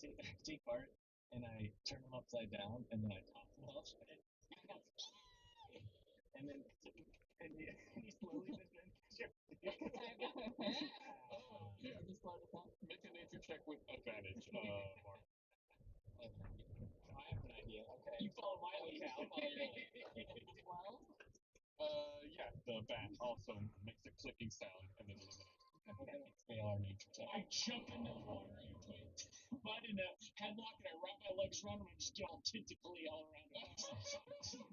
take Bart and I turn him upside down and then I toss him off. And then he slowly just Just slow this up. Make a nature check with advantage, Mark. I have an idea. Okay. You follow my lead. I'll follow your lead. 12. Yeah, the bat also makes a clicking sound and then illuminates. They are nature check. I jump into the water. Mud in a headlock and I wrap my legs around him and just get all tentacly all around him.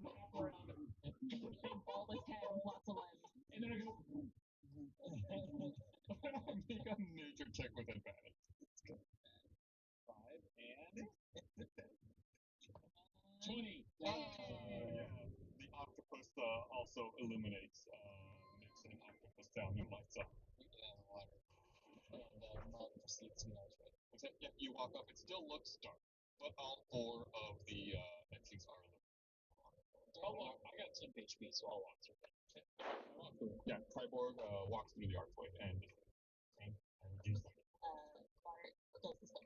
Wrap around him. Big bulbous head with lots of limbs. And then I go. Make a nature check with advantage. 5 and 20. Yeah. The octopus also illuminates, makes an octopus sound and lights up. We get out of the water. And mud proceeds to the archway. Yeah, you walk up. It still looks dark, but all 4 of the entries are lit. I'll walk. I got 10 HP, so I'll walk through that. Walk through. Yeah, Triborg walks through the archway and I reduce them. Bart does the same.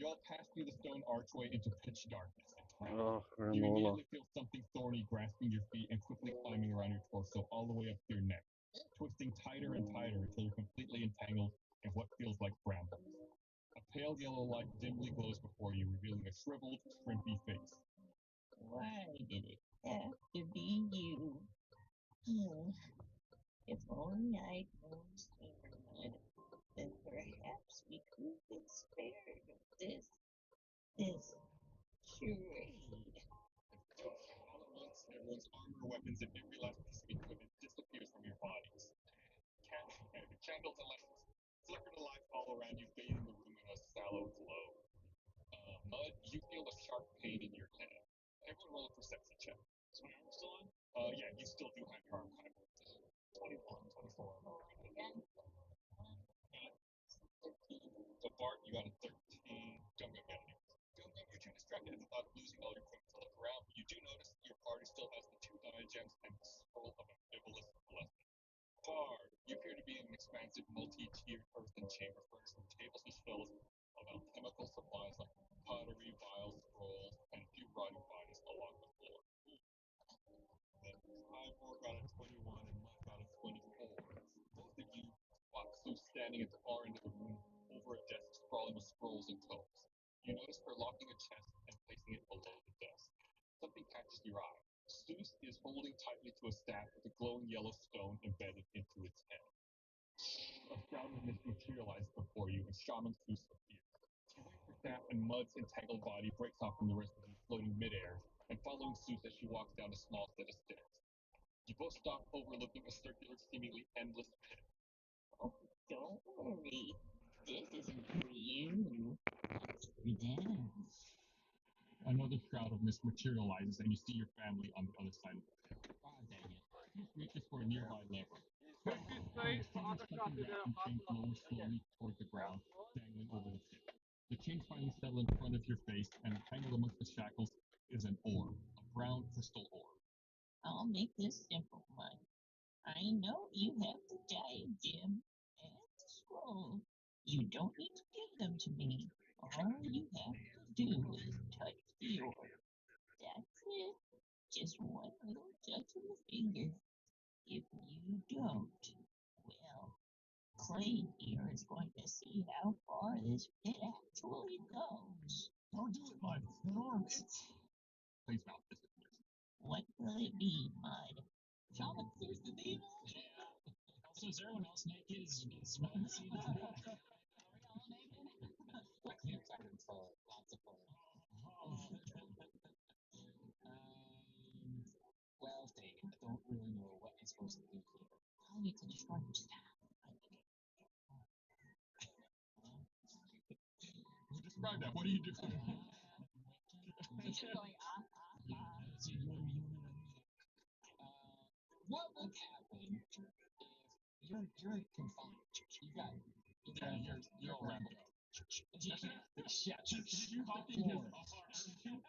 you all pass through the stone archway into pitch darkness. Oh, You granola. immediately feel something thorny grasping your feet and quickly climbing around your torso all the way up to your neck, twisting tighter and tighter until you're completely entangled in what feels like brambles. A pale yellow light dimly glows before you, revealing a shriveled, shrimpy face. Why did it have to be you? If only I'd known sooner, Mud, then perhaps we could have been spared of this charade. All at once, everyone's armor, weapons, and every last piece of equipment disappears from your bodies. Candles and lights flicker to life all around you, bathing the room in a sallow glow. Mud, you feel a sharp pain in your head. Everyone roll a perception check. Is my arm still on? Yeah, you still do have your arm kind of. 21, 24. Again, 13. So Bart, you got a 13. Gum got it. Gum, you're too distracted at the thought of losing all your equipment to look around, but you do notice your party still has the 2 diagems and the scroll of ambivalent blessing. Bard, you appear to be in an expansive, multi-tiered earthen chamber furnished with tables and shelves of alchemical supplies like pottery, vials, scrolls, and a few rotting bodies along the floor. Then Ivor got a 21 and Mud got a 24. Both of you spot Sue standing at the far end of the room over a desk sprawling with scrolls and tomes. You notice her locking a chest and placing it below the desk. Something catches your eye. Seuss is holding tightly to a staff with a glowing yellow stone embedded into its head. A shroud of mist materializes before you, and Shaman Seuss appears. She waves her staff, and Mud's entangled body breaks off from the rest of you, floating midair, and following Seuss as she walks down a small set of stairs. You both stop overlooking a circular, seemingly endless pit. oh, don't worry. This isn't for you. It's for them. Another shroud of mist materializes, and you see your family on the other side of the pit. Ah, dang it. Seuss reaches for a nearby lever. His fingers touching wrapped chain flows slowly toward the ground, dangling over the tip. The chains finally settle in front of your face, and tangled amongst the shackles is an orb, a brown crystal orb. I'll make this simple, Mud. I know you have the diadem and the scroll. You don't need to give them to me. All you have to do is touch the orb. That's it. Just one little touch of the finger. If you don't, well, Clay here is going to see how far this pit actually goes. Don't do it, Mud. That orb, Please mouth disappears. What will it be, Mud? Shaman Seuss the demon? Yeah. Also, is everyone else naked? Is Mud seen as naked? Are we all naked? My camp's covered in fur. Lots of fur. Well, dang it. I don't really know what I'm supposed to do here. Well, you can destroy your staff. You describe that. What do you do? Just going, So you want me? What would happen if you're confined? You're all wrapped up. Shoot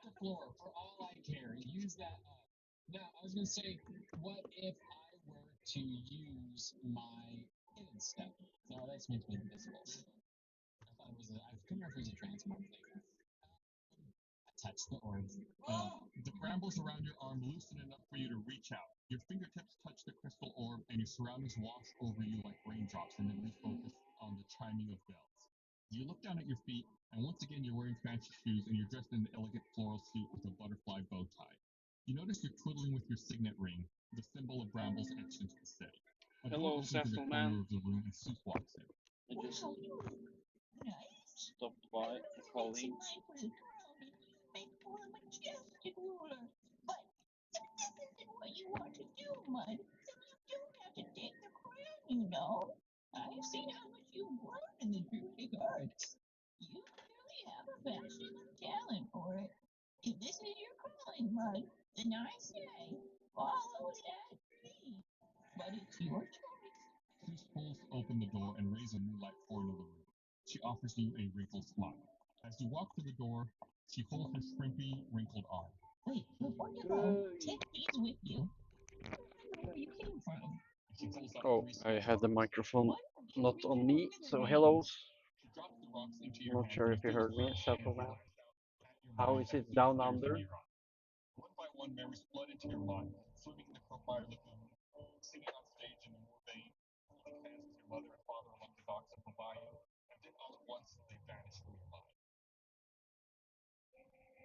the floor for all I care. Use that. Now, I was gonna say, what if I were to use my hidden stuff? No, that's meant to be invisible. I thought it was I couldn't remember if it was a transport thing. I touched the orb. The brambles around your arm loosen enough for you to reach out. Your fingertips touch the crystal orb, and your surroundings wash over you like raindrops, and then refocus on the chiming of bells. You look down at your feet, and once again you're wearing fancy shoes, and you're dressed in an elegant floral suit with a butterfly bow tie. You notice you're twiddling with your signet ring, the symbol of brambles etched into the setting. A door Hello, opens in the Saffron corner Man. of the room and Seth walks in. I just Wow, you look nice. stopped by a colleague. Make for a majestic ruler. But this isn't what you want to do, Mud. You don't have to take the crown, you know. I've seen how much you've grown in the druidic arts. You clearly have a passion and talent for it. If this is your calling, Mud, then I say, follow that dream. But it's your choice. Sis pulls open the door and raises a new light pour into the room. She offers you a wrinkled smile. As you walk through the door, she holds her shrimpy, wrinkled arm. Wait, before you go, take these with you. Remember where you came from. She pulls out Oh, three I small had the rocks. microphone One will give not you on your me, middle so name. hello. She drops the rocks into I'm your not hand sure and if you a heard me, big Saffron Man. flash at your How mind is as it the down flares under? in your eye. One by one, memories flood into your mind, swimming in the Crowfire Lagoon, singing on stage in the Moor Bay, holding hands with your mother and father along the docks of the bayou, and then all at once they vanish from your mind.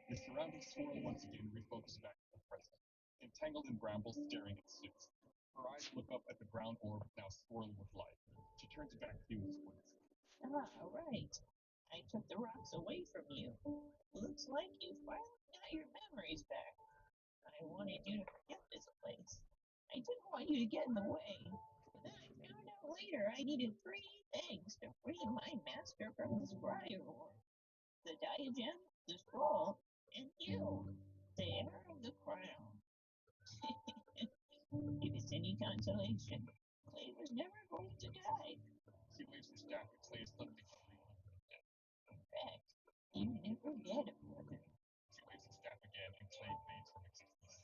Your surroundings swirl once again, refocus back to the present. Entangled in brambles, staring at Suits. Her eyes look up at the brown orb now swirling with light. She turns back to you and squints. Ah, right. I took the rocks away from you. Looks like you finally got your memories back. I wanted you to forget this place. I didn't want you to get in the way. But then I found out later I needed three things to free my master from the scryer war. The diadem, the scroll, and you, the heir of the crown. If it's any consolation, Clay was never going to die. She waves her staff and Clay is suddenly completely dead. In fact, he never get a brother. She waves her staff again and Clay fades from existence.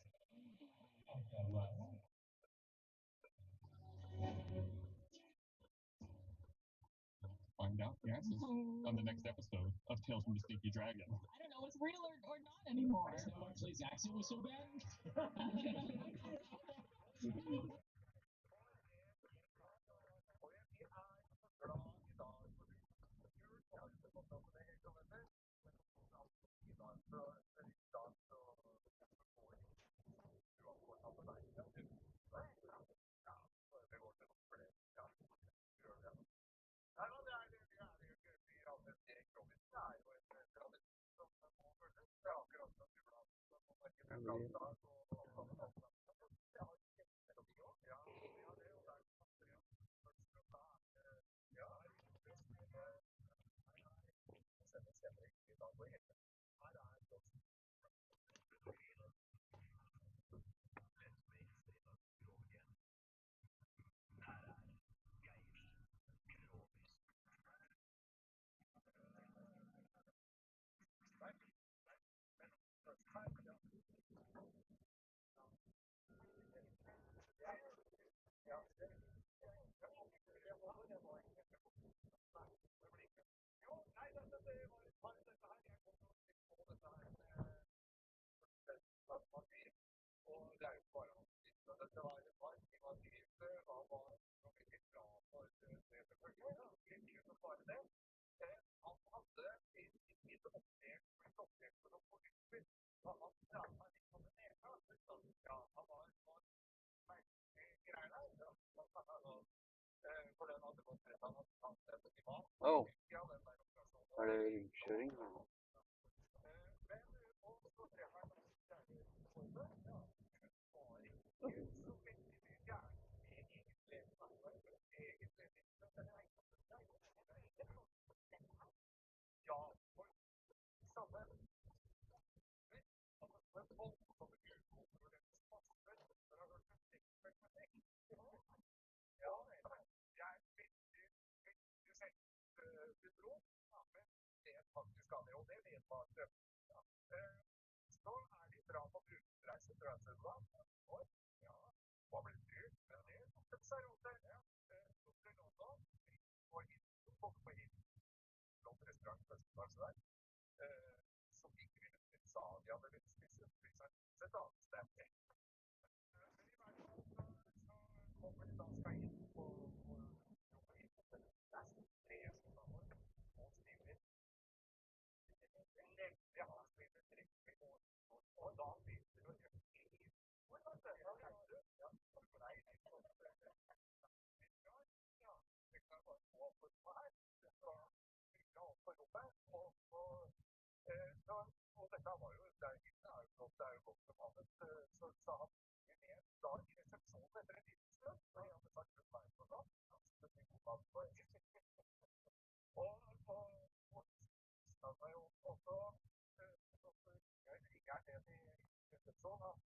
Find out the answers on the next episode of Tales from the Stinky Dragon. I don't know what's real or not anymore. I didn't know Clay's accent was so bad. Oh, are they shooting? Og dette var jo det er jo godt for mannen. Så han gikk ned da i resepsjonen etter en liten stund. Så jeg hadde sagt rundt meg og sånn. Så det gikk man på og sa meg jo også jeg ligger ned i resepsjonen.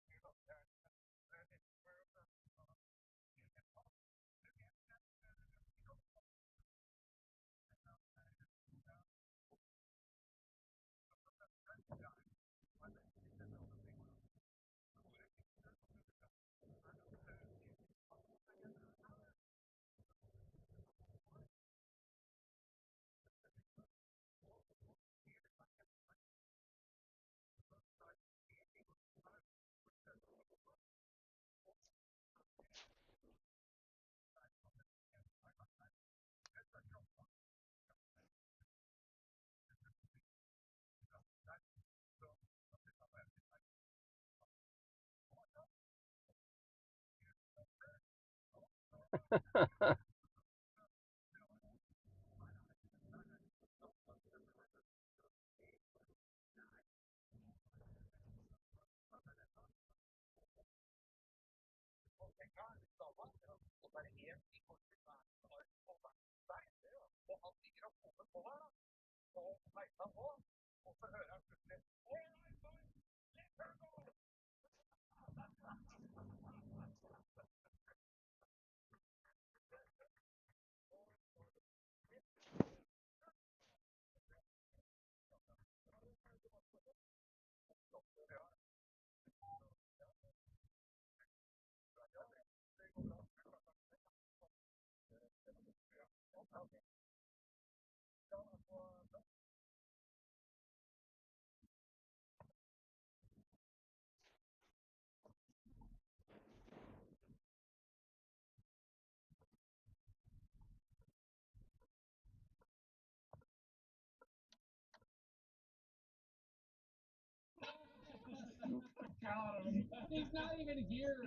He's not even here.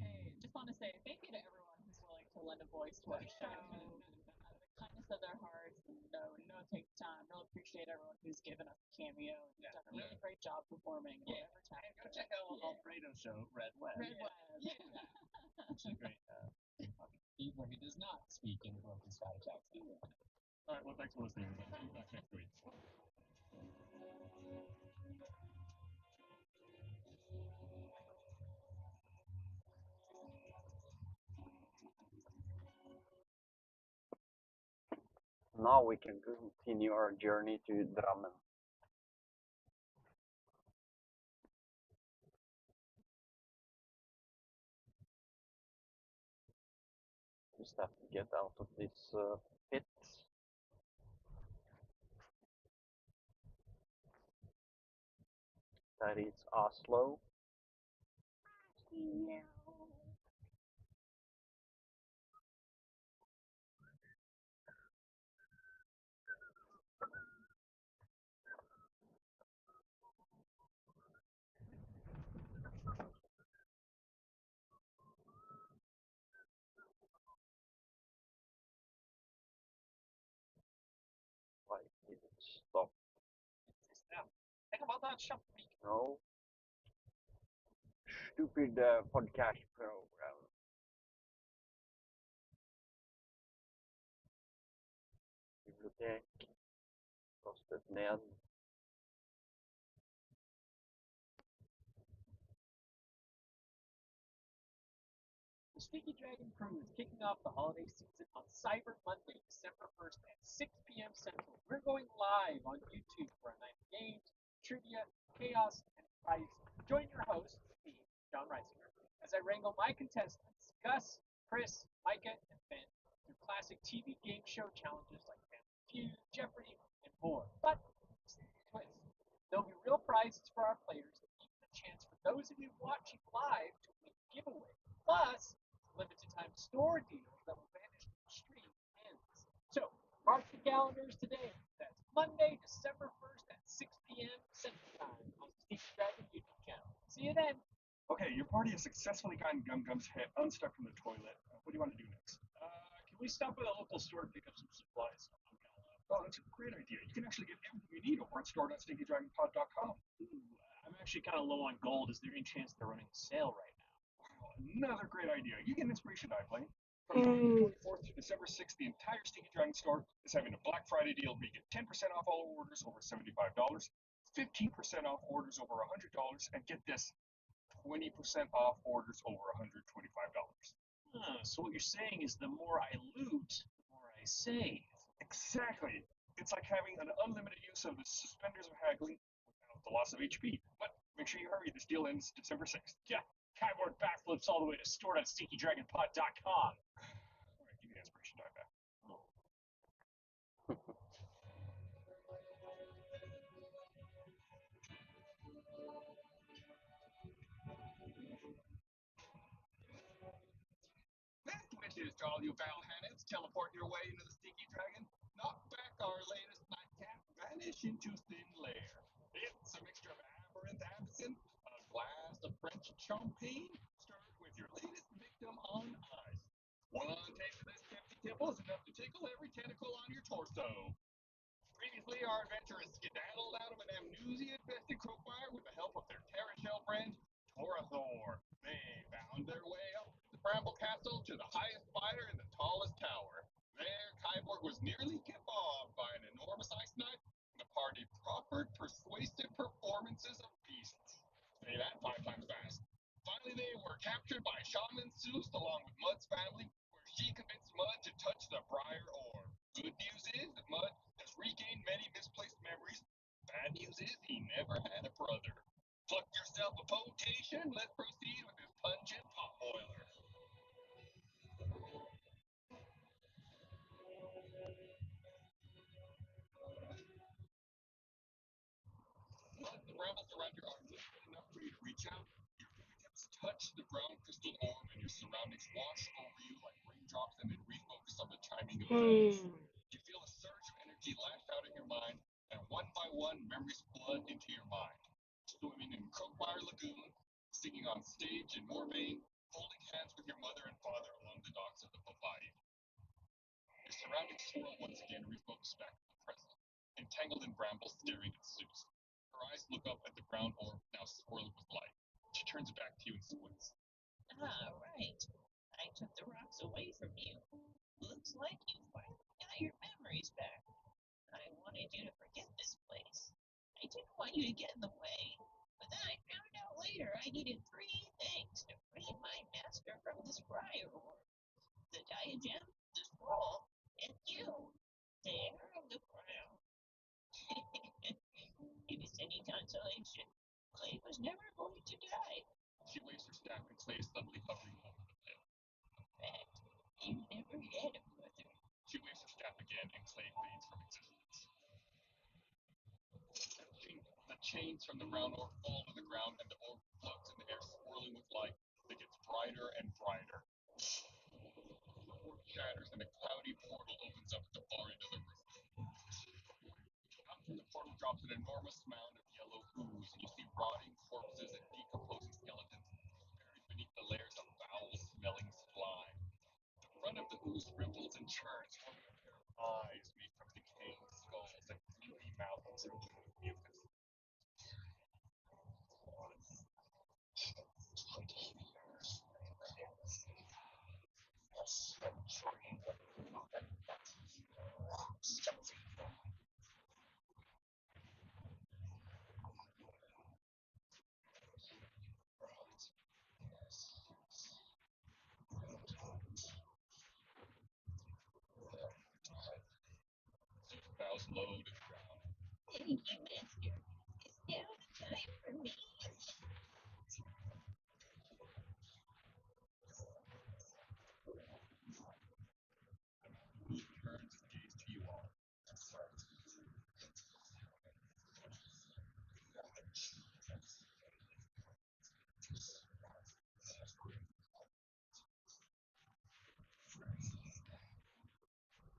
Hey, just want to say thank you to everyone who's willing to lend a voice to our show. Out of the kindness of their hearts, and no take time. Really appreciate everyone who's given us a cameo and done a really great job performing. Yeah. And go check out Alfredo's show, Red Web. Red Web. Yeah. Which is great. Where he does not speak in a broken Scottish accent. All right, well, thanks for listening. See you back next week. Now we can continue our journey to Drammen. Just have to get out of this pit. That is Oslo. Why did it stop? Think about that shop. No. Stupid podcast program. Bibliotek. Kostet ned. The Sneaky Dragon crew is kicking off the holiday season on Cyber Monday, December 1st at 6 p.m. Central. We're going live on YouTube for a night of games, trivia, chaos, and prizes. Join your host, me, John Reisinger, as I wrangle my contestants, Gus, Chris, Micah, and Ben, through classic TV game show challenges like Family Feud, Jeopardy, and more. But twist. There'll be real prizes for our players and even a chance for those of you watching live to win a giveaway. Plus, limited time store deals that will vanish when the stream ends. So, mark the calendars today. That's Monday, December 1st at 6 p.m. Central Time on the Sneaky Dragon YouTube channel. See you then. Okay, your party has successfully gotten Gum Gum's head unstuck from the toilet. What do you want to do next? Can we stop by the local store to pick up some supplies? I'm Oh, that's a great idea. You can actually get everything you need over at store.stinkydragonpod.com. Ooh, I'm actually kind of low on gold. Is there any chance they're running a sale right now? Wow, another great idea. You get an inspiration die plane. From November 24th to December 6th, the entire Stinky Dragon store is having a Black Friday deal where you get 10% off all orders over $75, 15% off orders over $100, and get this, 20% off orders over $125. So what you're saying is the more I loot, the more I save. Exactly. It's like having an unlimited use of the suspenders of haggling without the loss of HP. But make sure you hurry. This deal ends December 6th. Yeah, keyboard backflips all the way to store.stinkydragonpod.com. All right, give me the inspiration die back. Oh. Best wishes to all you Valhannans teleporting your way into the Stinky Dragon. Knock back our latest nightcap, vanish into thin lair. It's a mixture of amaranth absinthe, a glass of French champagne, stirred with your latest victim on ice. One taste of this tempting tipple is enough to tickle every tentacle on your torso. Previously, our adventurers skedaddled out of an amnesia-infested croakfire with the help of their Terra Shell friend, Torathor. They found their way up the Bramble Castle to the highest spire in the tallest tower. There, Kyborg was nearly kebabbed by an enormous ice knife, and the party proffered persuasive performances of beasts. Say that 5 times fast. Finally, they were captured by Shaman Seuss along with Mud's family, where she convinced Mud to touch the Briar Orb. Good news is that Mud has regained many misplaced memories. Bad news is he never had a brother. Pluck yourself a potation. Let's proceed with this pungent pot boiler. Mud, the brambles around your arms are good enough for you to reach out. Your fingertips touch the brown crystal orb, and your surroundings wash over you like raindrops and then refocus on the chiming of bells. You feel a surge of energy lash out in your mind, and one by one, memories flood into your mind. Swimming in Croakmire Lagoon, singing on stage in Morvain, holding hands with your mother and father along the docks of the Papaya. Your surroundings swirl once again, refocus back to the present. Entangled in brambles, staring at Seuss. Her eyes look up at the brown orb, now swirling with light. She turns it back to you and squints. Ah, right. I took the rocks away from you. Looks like you finally got your memories back. I wanted you to forget this place. I didn't want you to get in the way. But then I found out later I needed three things to free my master from this briar orb. The diadem, the scroll, and you. There on the ground. If it's any consolation, Clay was never going to die. She waves her staff, and Clay is suddenly hovering over the pit. In fact, you never had a brother. She waves her staff again, and Clay fades from existence. The chains from the brown orb fall to the ground, and the orb floats in the air, swirling with light that gets brighter and brighter. The orb shatters, and a cloudy portal opens up at the far end of the room. Out from the portal drops an enormous mound of yellow ooze, and you see rotting corpses and decomposing skeletons buried beneath the layers of foul-smelling slime. The front of the ooze ripples and churns, forming a pair of eyes made from decaying skulls and gaping mouths filled with mucus. Bows low to the ground. Thank you, Master. Is now the time for me? The ooze turns its gaze to you all.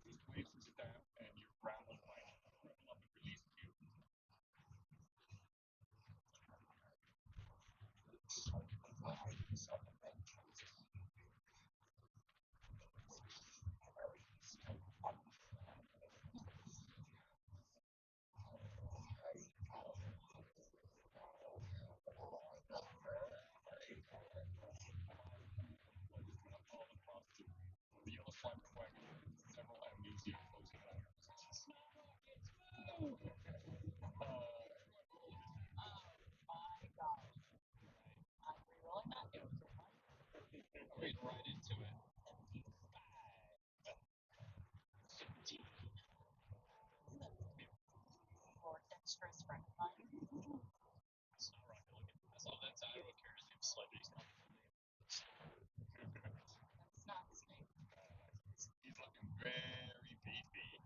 He waves his staff, and your bramble bite curl up and release you. Sludgy's not the name. That's not his name. He's looking very beefy,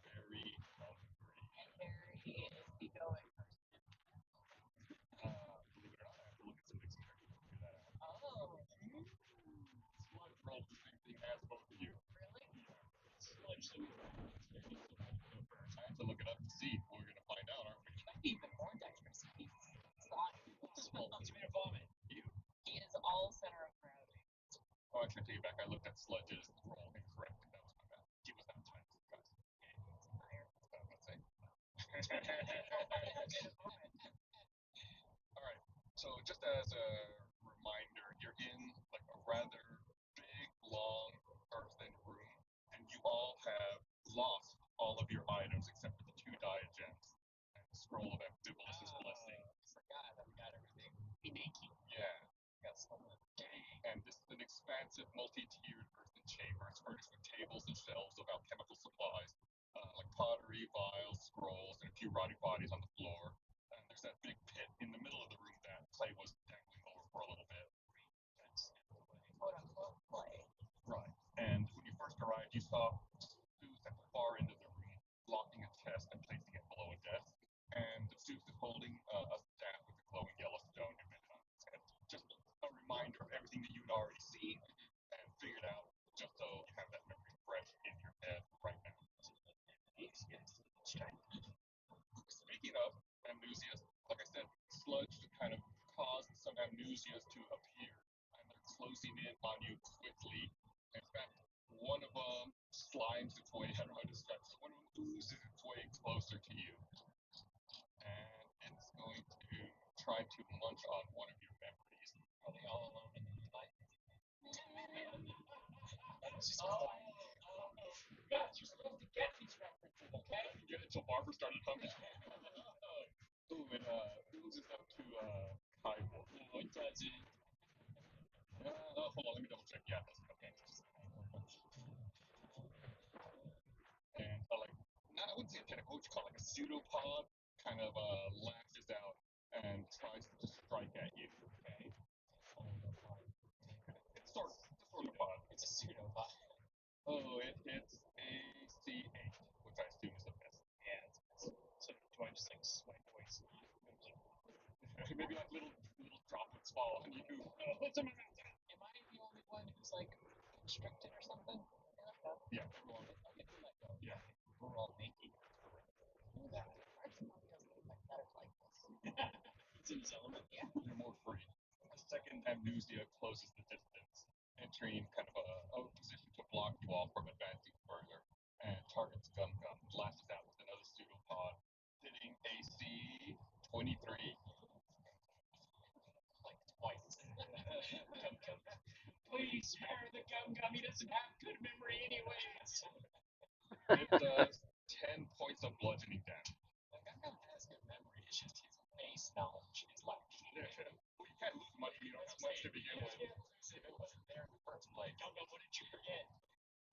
very hungry. And very easygoing person. Believe it or not, I have to look at some experience to figure that out. Oh, Sludge rolled the same thing as both of you. really? Sludge, so experience, so how do you know first? I have to look it up to see. We're gonna find out, aren't we? He might be even more dexterous if he's slimy. What's made of vomit? You. He is all center of gravity. Oh, actually, I take it back. I looked at Sludge's roll incorrectly. That was my bad. He was not times, guys. Higher. I was gonna say. All right. So just as a reminder, you're in like a rather big, long, earthen room, and you all have lost all of your items except for the 2 diagems and the scroll of Amphibulus' blessing. I forgot that we got everything. Inaki. Yeah. We got stolen. Dang. And this is an expansive, multi-tiered earthen chamber. It's furnished with tables and shelves of alchemical supplies, like pottery, vials, scrolls, and a few rotting bodies on the floor. And there's that big pit in the middle of the room that Clay was dangling over for a little bit. That's in the way. Quote unquote play. Right. And when you first arrived, you saw Zeus at the far end of the room, locking a chest and placing it below a desk. And Zeus is holding a staff with a glowing yellow stone embedded on its head. Just a reminder of everything that you had already seen and figured out, just so you have that memory fresh in your head right now. Speaking of amnesias, like I said, Sludge kind of caused some amnesias to appear, and they're closing in on you quickly. In fact, one of them slimes its way, I don't know how to describe it, one of them oozes its way closer to you. And it's going to try to munch on one of your memories. Are they all alone in the moonlight? Guys, you're supposed to get these references, okay? You get it until Barbara started humming. Ooh, it oozes up to Kybor. No, it doesn't. Hold on, let me double check. Yeah, that's okay. And like, I wouldn't say a tentacle, what you call it, like a pseudopod, kind of lashes out and tries to strike at you. Okay. It's sort of a pod. It's a pseudopod. Oh, it hits AC 8, which I assume is the best. Yeah, so do I just like swipe away some Maybe like little droplets fall on you. what's in my mouth? Am I the only one who's like constricted or something? Yeah, everyone. Okay, let go. Yeah. We're all naked. Do that. Archibald doesn't look like that like this. It's in his element. Yeah. You're more free. A second amnesia closes the distance, entering kind of a position to block you all from advancing further, and targets Gum Gum, lashes out with another pseudopod, hitting AC 23. Like twice. Please spare the Gum Gum. He doesn't have good memory anyways. It does 10 points of bludgeoning damage. The Gum Gum has good memory. It's just his base knowledge is lacking. Well, you can't lose much when you don't have much to begin with. If it wasn't there in the first place. Gum Gum, what did you forget?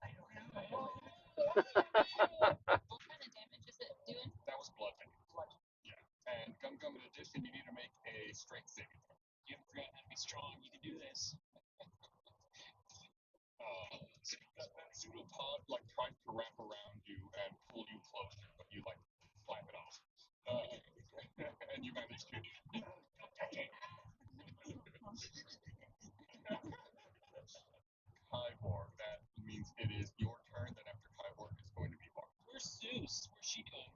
I don't know. What kind of damage is it doing? That was bludgeoning. Bludgeoning. Yeah. And Gum Gum, in addition, you need to make a strength saving throw. You haven't forgotten how to be strong. You can do this. That pseudopod like tries to wrap around you and pull you closer, but you like slap it off. And you manage to. Kybor, that means it is your turn. Then after Kybor, it's going to be Bart. Where's Zeus? Where's she doing?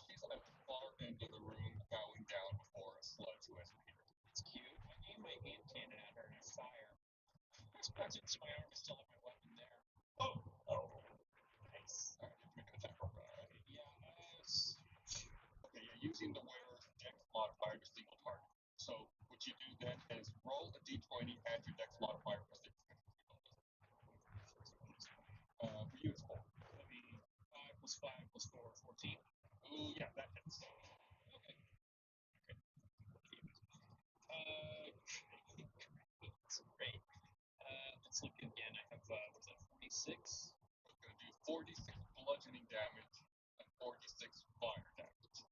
She's at the far end of the room, bowing down before a Sludge who has appeared. It's cute. I aim my hand cannon at her and I fire. Since my arm is still in my weapon there. Oh. Nice. Alright, you make an attack roll. Yeah, Okay, yeah, using the wearer's dex modifier to single target. So what you do then is roll a d20, add your dex modifier plus 6. For you, it's 4. That'd be 5 plus 5 plus 4, 14. Ooh, yeah, that hits. Okay. Great. Let's look again. I have, what's that, 46? It's going to do 46 bludgeoning damage and 46 fire damage.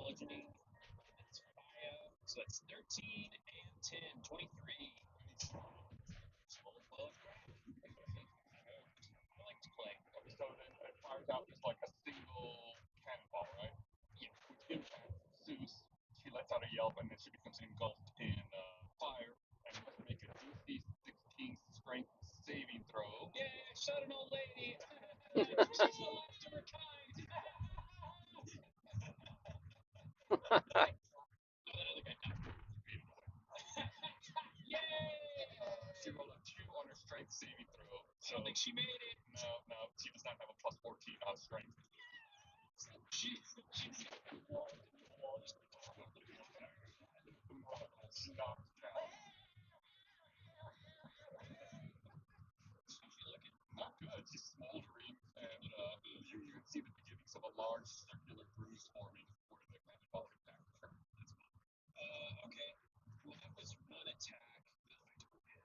Bludgeoning. It's fire. So So it's 13 and 10, 23. Well, I like to play. So then it fires out just like a single cannonball, right? Yeah. Which impacts Zeus. She lets out a yelp and then she becomes engulfed in fire. And you must make a DC 16 strength saving throw. Yeah, I shot an old lady. She's the last of her kind. No, that other guy died. Yay! She rolled a 2 on her strength saving throw. I don't think she made it. No, she does not have a plus 14 on strength. She's She knocks down. Not good. She's smoldering, and you can see the beginnings of a large circular bruise forming where the cannonball impacted her. That's fine. Okay. Well, that was one attack. I don't have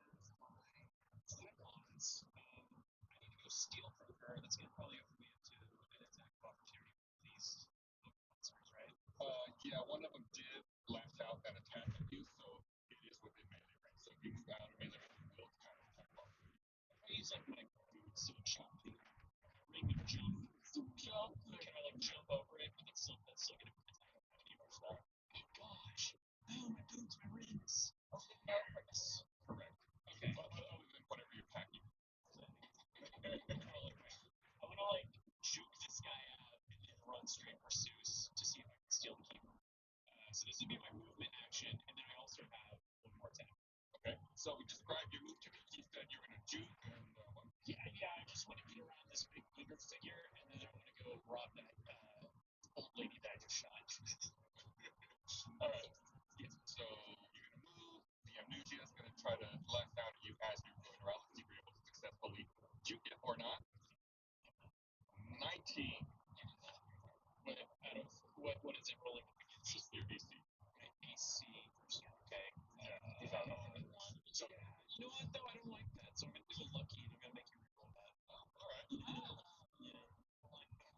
my pylons. I need to go steal from her. That's going to probably open me up to an attack of opportunity with these monsters, right? Yeah, one of them did lash out and attack at you, so it is within melee range. So if you move out of melee range, you will kind of attack off. I use like my boots and jump. Ring and jump. Jump. Can I like jump over it? But that's still going to attack opportunity versus that. Oh gosh. Oh, my boots, my rings. Yes. Correct. Okay. Other than whatever you're packing. I want to like juke this guy out and then run straight for Zeus to see if I can steal the keeper. So this would be my movement action, and then I also have one more attack. Okay. So describe your move to me. You said you're gonna juke and what? Yeah. I just want to get around this big eager figure, and then I want to go rob that old lady that I just shot. All right. Yeah. So you're gonna move. The amnesia is gonna try to lash out at you as you're going around. Let's see if you're able to successfully juke it or not. 19. What is it rolling up against? Just your DC. My AC. Okay. Yeah. Is that not You know what though? I don't like that, so I'm gonna do a lucky, and I'm gonna make you reroll that. all right? Yeah.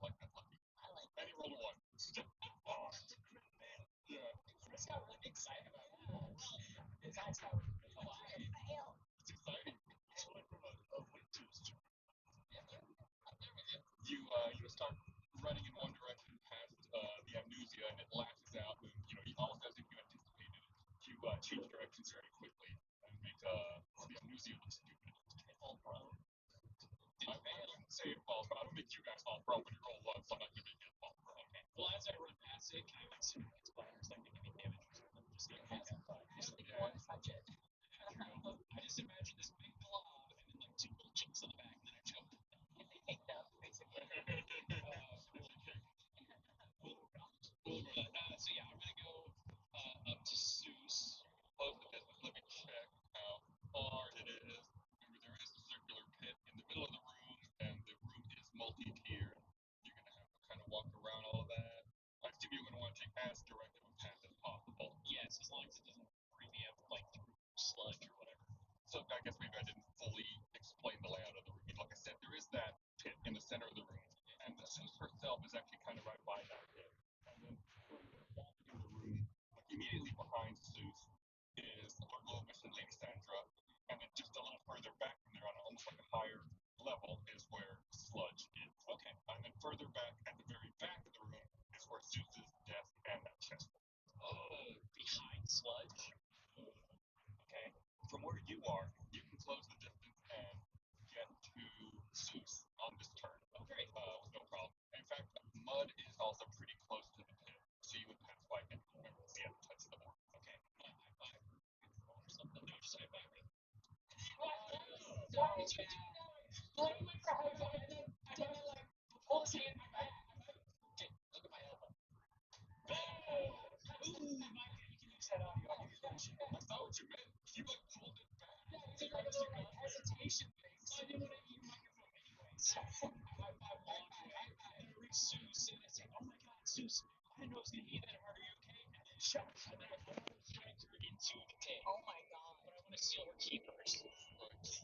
Like that lucky. And you rolled a 1. Yeah. Chris got really excited about it. His eyes got really wide. It's exciting. So I went from a win to a strength. You start running in one direction past the amnesia, and it lashes out, and almost as if you anticipated it. You change directions very quickly and make the amnesia look stupid. All prone. I wouldn't say it falls, but I don't make you guys fall prone when you roll once. I'm not gonna make it fall prone. Okay. Well, as I run past it, can I like super its fires, like to give me damage or something? Just like I don't think you want to touch it. I just imagine this big blob and then like two little chunks on the back, and then I jump. And they take them, basically. So yeah, I'm gonna go up to Zeus. Close the distance. Let me check how far it is. Remember, there is a circular pit in the middle of the room, and the room is multi-tiered. You're gonna have to kind of walk around all of that. I assume you're gonna want to take as direct of a path as possible. Yes, as long as it doesn't bring me up like through sludge or whatever. So I guess maybe I didn't fully explain the layout of the room. Like I said, there is that pit in the center of the room, and the Zeus herself is actually kind of right by that pit. And then when you're walking in the room, like immediately behind Zeus is our little mission Lady Sandra, and then just a little further back from there, on almost like a higher level, is where sludge is. Okay. And then further back, at the very back of the room, is where Zeus's desk and that chest. Oh, behind sludge. Okay. From where you are, you can close the distance and get to Zeus on this turn. Oh, great. With no problem. In fact, mud is also pretty close to the pit, so you would pass by him. Remember, we have to touch the board. Okay. High five. Or something. No, just high five me. Bloody went for high five, and then like pull his hand back. Okay, look at my elbow. Ooh, You can use that audio. I That's not what you meant. You like pulled it back. yeah, it's like a little like hesitation thing. I didn't want to eat your microphone anyway. So I reach Zeus and I say, "Oh my God, Zeus! I didn't know it was gonna be that hard. Are you okay?" And then shove, and then I drag her into the cave. Oh my god. But I want to steal her keepers.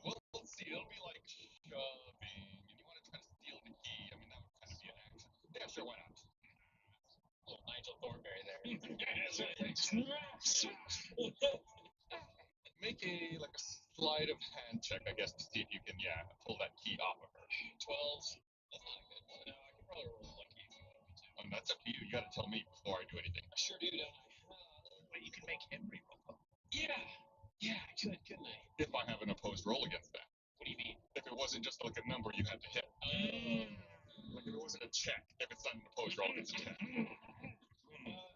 Well, let's see. It'll be like shoving, and you want to try to steal the key. I mean, that would kind of be an action. Yeah, sure, why not? Little Nigel Thornberry there. Make a sleight of hand check, I guess, to see if you can pull that key off of her. 12. That's not a good one. No, I can probably roll lucky if you want me to. And that's up to you. You got to tell me before I do anything. I sure do, don't I? But you can make him reroll. Yeah. Yeah, I could, couldn't I? If I have an opposed roll against that. What do you mean? If it wasn't just like a number you had to hit. Like if it wasn't a check. If it's not an opposed roll, it's a check.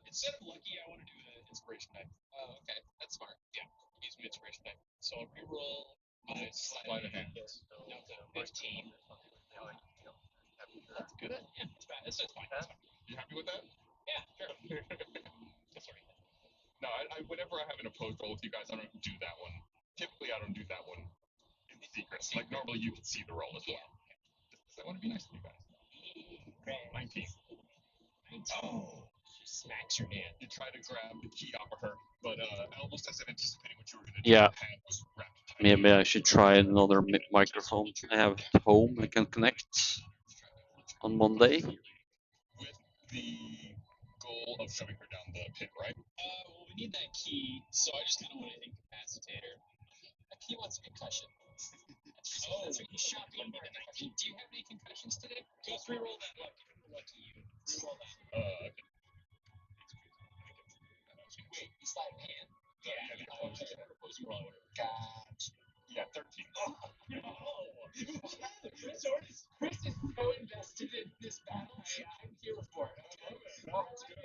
Instead of lucky, I want to do an inspiration die. Oh, okay. That's smart. Yeah. Use my inspiration die. So I'll reroll my Sleight of hand. So, No, it's a 15. That's good. Yeah, that's bad. That's fine. That's fine. You happy with that? Yeah, sure. Sorry. No, whenever I have an opposed roll with you guys, I don't do that one. Typically, I don't do that one in secret. Like normally, you can see the roll as well. Because I want to be nice to you guys. 19. Oh, she smacks your hand. You try to grab the key off of her, but almost as if anticipating what you were going to do, Yeah. the hand was wrapped tight. Maybe I should try another microphone I have at home I can connect on Monday. With the goal of shoving her down the pit, right? Well, we need that key, so I just kind of want to incapacitate her. That key wants a concussion. That's what you shot me with the 19. Do you have any concussions today? Just reroll that lucky you. Reroll that. Okay. Wait, you sleight of hand? Yeah, the opposed roll. Gotcha. Yeah, 13. Oh, no. Chris is so invested in this battle. I'm here for it. No, it's good.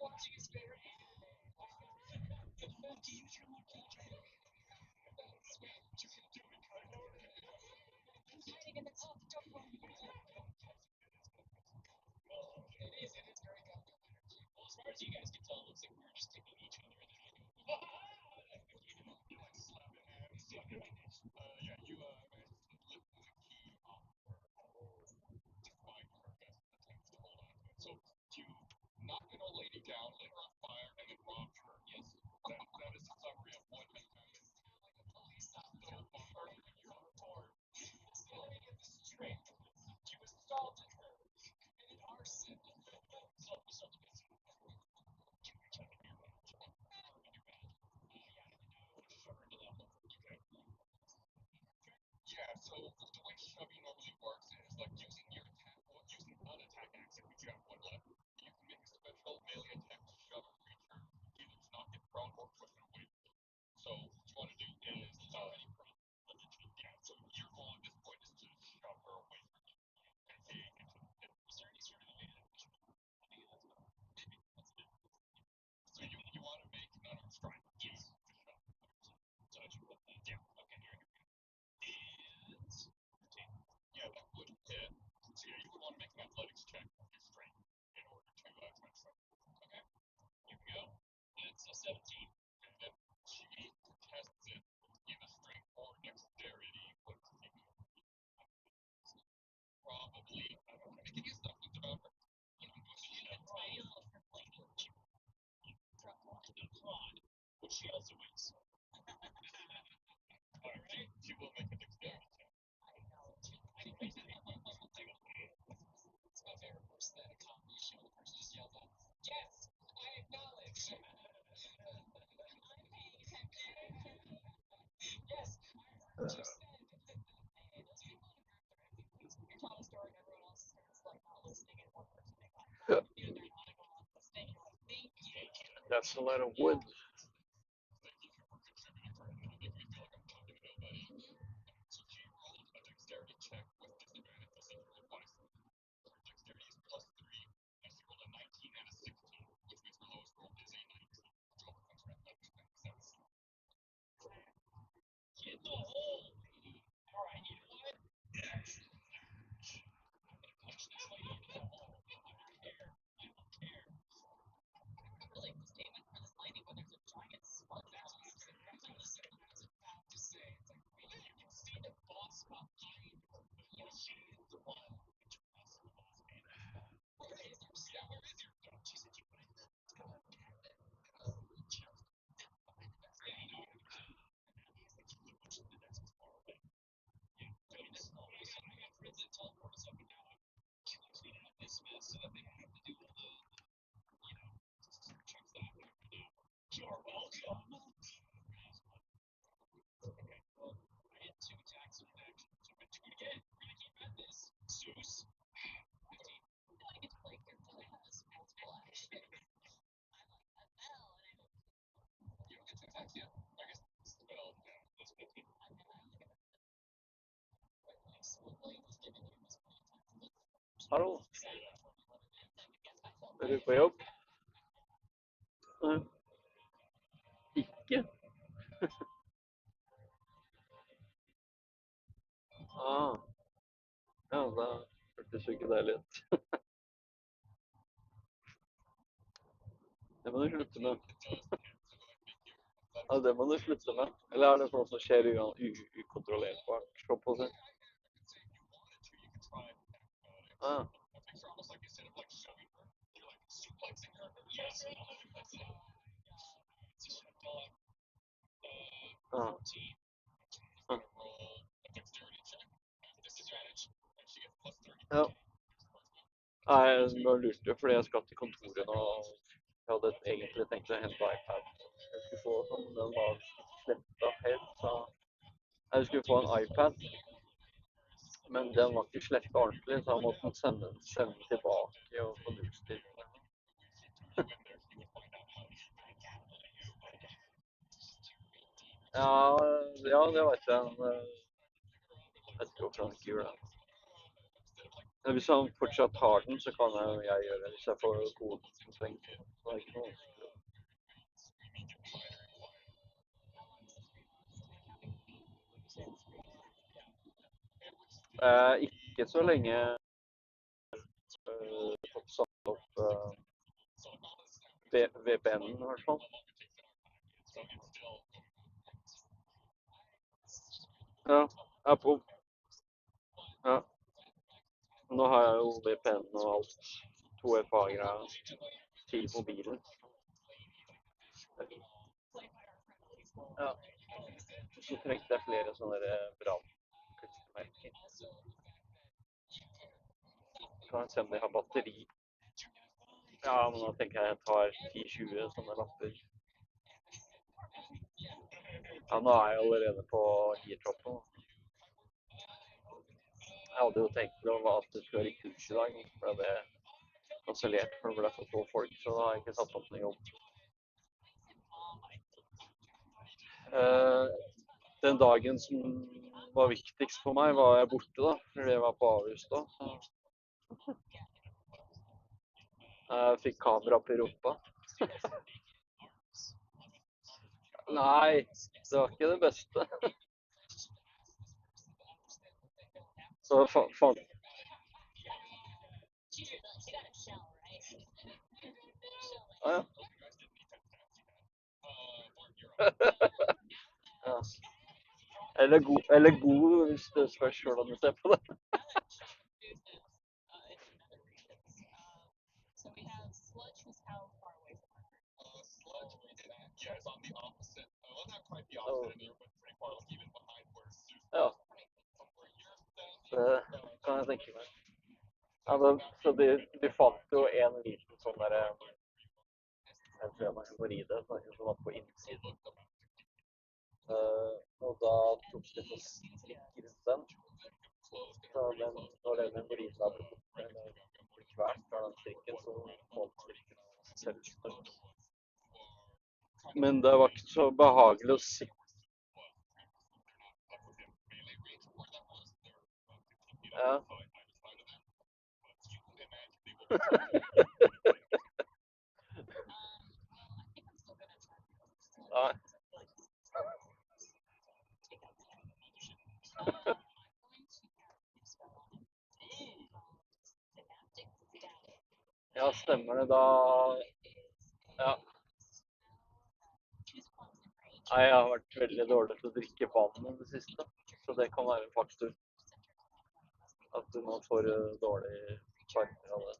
Watching his favorite anime. Lucky, use your lucky. Hiding in the closet, don't run. It is very goddamn energy. Well, as far as you guys can tell, it looks like we're just taking each other in the hand. You like slap in hands. You managed to lift the key off her, despite her best attempts to hold on to it. So you knock an old lady down, lit her on fire, and then robbed her. Yes. That is a summary of what has happened. So far, you are poor. Let me get this straight. You assaulted her. Committed arson. Yeah, so the way shoving normally works is like using your attack, using an attack action, which you have one left. You can make a special melee attack to shove a creature, either to knock it prone or push it away. So what you want to do is already prone. Yeah, so your goal at this point is to shove her away from you and dig into the pit. Is there any sort of advantage? So you want to make an unarmed strike. Yes. To shove. So I should roll that. Yeah. Okay, here we go. And Yeah, that would hit. So yeah, you would want to make an athletics check with your strength in order to try to shove. okay, here we go. It's a 17. And then she tests it either strength or dexterity. What do you think? Probably. I don't know. Make any assumptions about her. Which she also wins. Alright, she will make a dexterity check. It's my favorite person that a comedy show. The person just yells out, "Yes, I acknowledge." I'm paying attention. Yes, I heard what you said. Hey, those people in a group, you're telling a story and everyone else is like not listening, and one person they got you and they're not listening. You're like, thank you. That's a lot of wood. Thank you for contributing for her. Making me feel like I'm talking to nobody. So she rolled a dexterity check with disadvantage to see if you roll twice. Her dexterity is +3, and she rolled a 19 and a 16, which means her lowest roll is a 19, which overcomes her athletics. That makes sense. Hit the hole. Alright, you know what? I'm gonna punch this lady into the hole. I don't care. I don't care. I feel like this game for this lady when there's a You're welcome. Okay, well, I had 2 attacks of action, so I'm gonna do it again. We're gonna keep at this. Zeus. 15. I feel like it's play character that has multiple actions. I like that bell, and I don't. You don't get 2 attacks yet. I guess this spell now is 15. I like it. Right, like, so Blade was giving you this many attacks. Hallo, Second guess myself. er du på jobb? Ikke? Ah, ja, da hørtes jo ikke deilig ut. Det må du slutte med. Ja, det må du slutte med. Eller er det sånn som skjer ukontrollerbart, så på å si? Ah, It's almost like instead of like shoving her, you're like suplexing her. Yes. ah. 14. Gonna roll a dexterity check at disadvantage, and she gets plus 30. Ja. Nei, jeg bare lurte, fordi jeg skal til kontoret nå. Jeg hadde egentlig tenkt å hente iPad. Jeg skulle få sånn, den var slettet helt, så jeg skulle få en iPad. Men den var ikke slettet ordentlig, så jeg måtte sende den tilbake og få utstilt den. Ja, det vet jeg. Men jeg vet ikke hvorfor han ikke gjør det. Men hvis han fortsatt har den, så kan jeg gjøre det hvis jeg får koden som trengs. Så det er ikke noe vanskelig. Ikke så lenge jeg fått satt opp VPN-en i hvert fall. Ja, jeg er på. Ja. Nå har jeg jo VPN og alt. 2FA-greier til mobilen. Ja. Så trengte jeg flere sånne brannklistremerker. Kan jeg se om de har batteri. Ja, men da tenker jeg tar 10-20 sånne lapper. Ja, nå er jeg allerede på giertoppen. Jeg hadde jo tenkt at det skulle være kurs i dag, men ble det kansellert for det ble for få folk, så da har jeg ikke satt opp noe jobb. Den dagen som var viktigst for meg, var jeg borte da, fordi jeg var på Ahus da. Jeg fikk kamera opp i rumpa. Nei, det var ikke det beste. Så fant ja. Ja. Eller god hvis det spørs hvordan du ser på det. So we have Sludge, who's how far away from her? Sludge, yeah, it's on the opposite. Well, not quite the opposite anymore, but pretty far, like even behind where Zeus Ja, where you're standing. det kan jeg tenke meg. Ja, så de fant jo en liten sånn der, jeg tror jeg hemoride, som var på innsiden. Og da tok de på strikk rundt den. Så når den hemoriden har blitt kvert fra den strikken, så holdt strikken selv. Men det var ikke så behagelig å sitte. Ja. Nei. Ja, stemmer det da. Ja. Nei, jeg har vært veldig dårlig til å drikke vann i det siste, så det kan være en faktor. At du nå får dårlig farger av det.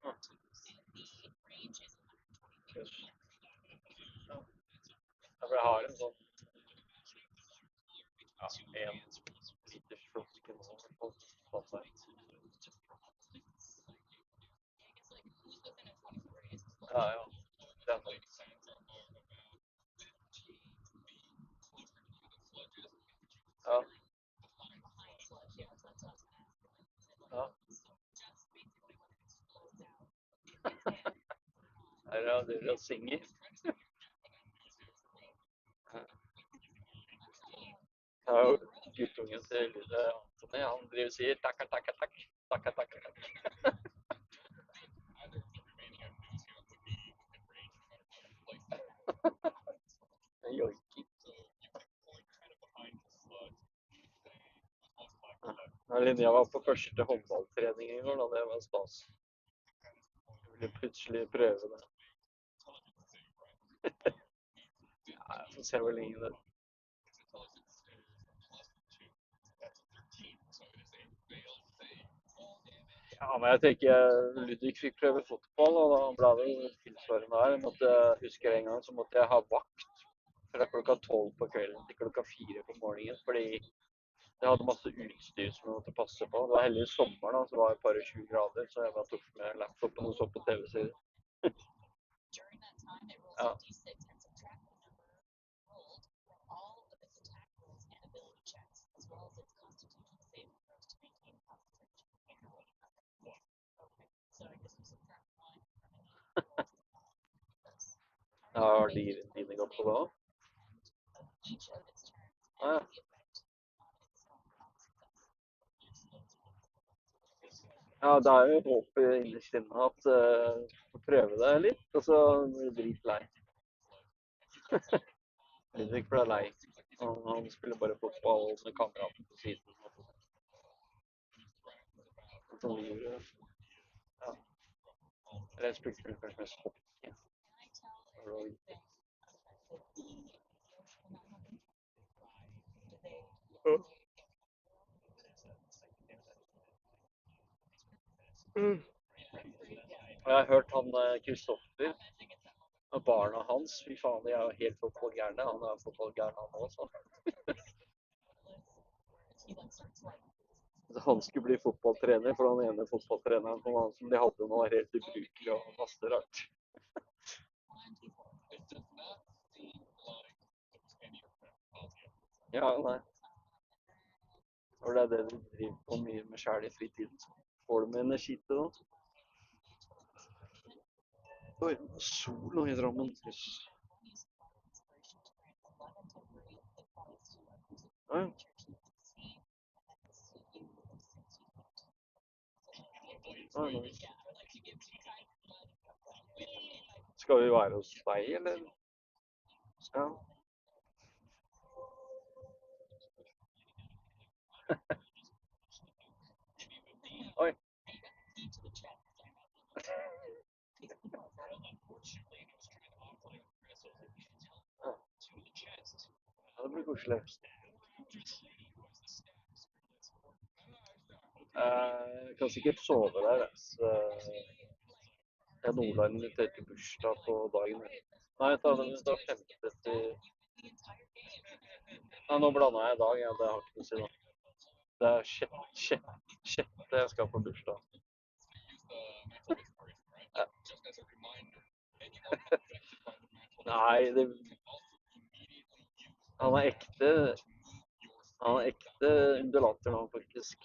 Ah, jøss. Ja. Ja, for jeg har en sånn en liters flaske nå på standard. Ja, ja. Den. Ja, ja. Her er det å synge. Ja, jo guttungen til Antony, han driver og sier takka, takka, takk. Takka, takka, takk. Joiking. Ja, Linnea var på første håndballtrening i går, da. Det var stas. Jeg ville plutselig prøve det. Ja, jeg får se hvor lenge det Ja, men jeg tenker Ludvig fikk prøve fotball, og da ble det jo tilsvarende her. Husker en gang så måtte jeg ha vakt fra klokka 12 på kvelden til klokka 4 på morgenen, fordi jeg hadde masse utstyr som jeg måtte passe på. Det var heldigvis sommer, da, så det var et par og 20 grader, så jeg bare tok med laptopen og så på TV-serier. Ja. Ja, har dine gått på da? Ja, ja, det er jo håpet innerst inne at du får prøve deg litt, og så blir du dritlei. Ludvig ble lei. Han spiller bare fotball med kameraten på siden. Sånn vi gjorde. Ja. Eller jeg spilte vel kanskje mest hockey. Ja. Og jeg har hørt han Kristoffer og barna hans, fy faen, de er jo helt fotballgærne. Han er fotballgæren han også. Så han skulle bli fotballtrener, for den ene fotballtreneren som de hadde nå, var helt ubrukelig og masse rart. Ja, nei. Og det er det du driver på mye med sjæl i fritiden. Får du med energi til det? Oi, sol nå i Drammen. Yes. Ja, ja, nice. Skal vi være hos deg, eller? Ja. Oi. Ja, det blir koselig. Jeg kan sikkert sove der. Jeg Ola invitert til bursdag på dagen. Nei, ta 5. til Nei, nå blanda jeg dag. Ja, det har ikke noe å si, da. Det er sjette jeg skal på bursdag. Ja. Nei, han er ekte undulater nå, faktisk.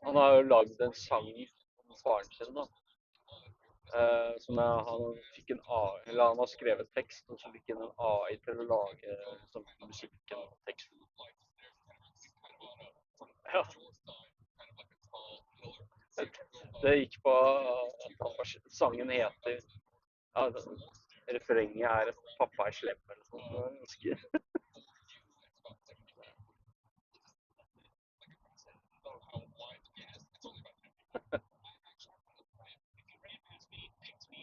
Han har jo lagd en sang om faren sin, da. Han har skrevet tekst, og så fikk han en AI til å lage musikken og teksten. Ja. Det gikk på at sangen heter ja, refrenget er 'Pappa er slem' eller noe sånt.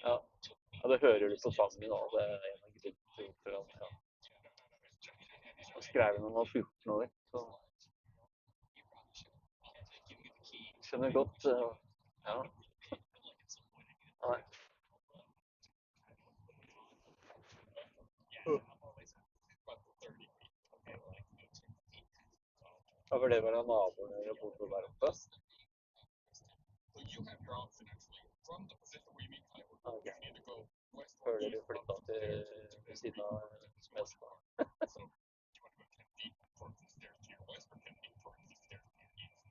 Ja. Ja, det hører du på sangen òg. Det er en av grunnene til at han skrev den da han var 14 år. Så. skjønner godt ja. Nei. Ja, for det var da naboen dere bodde der oppe? So you have your option actually from the position where you meet Tyler. Okay. You can either go west or Før dere east flytta up the stairs til to ved siden av Smestad. So you want to go 10 feet towards the stairs to your west or 10 feet towards the stairs to your east?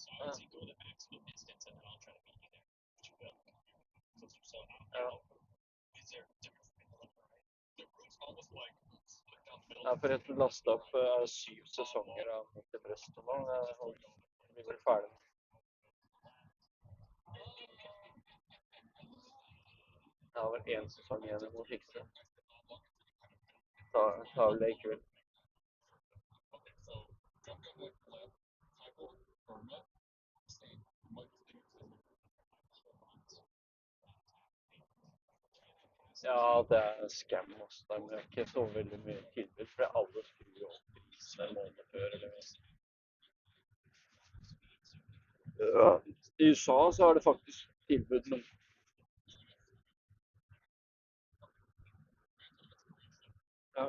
So I would say go the maximum distance, and then I'll try to meet you there. But you will. So Ja. is there a difference between the left and right? The route's almost like split down the middle. Ja, for jeg lasta opp 7 sesonger av Mot i brøstet nå. Jeg blir vel ferdig. Jeg har vel 1 sesong igjen jeg må fikse. Ta vel det i kveld. Okay, so jump gun went left, Tyler, Burma, same. You might stay in Ja, det er scam også. Der, men jeg har ikke så veldig mye tilbud, for alle skrur jo opp prisen en måned før eller mer. Ja, i USA så er det faktisk tilbud, men ja.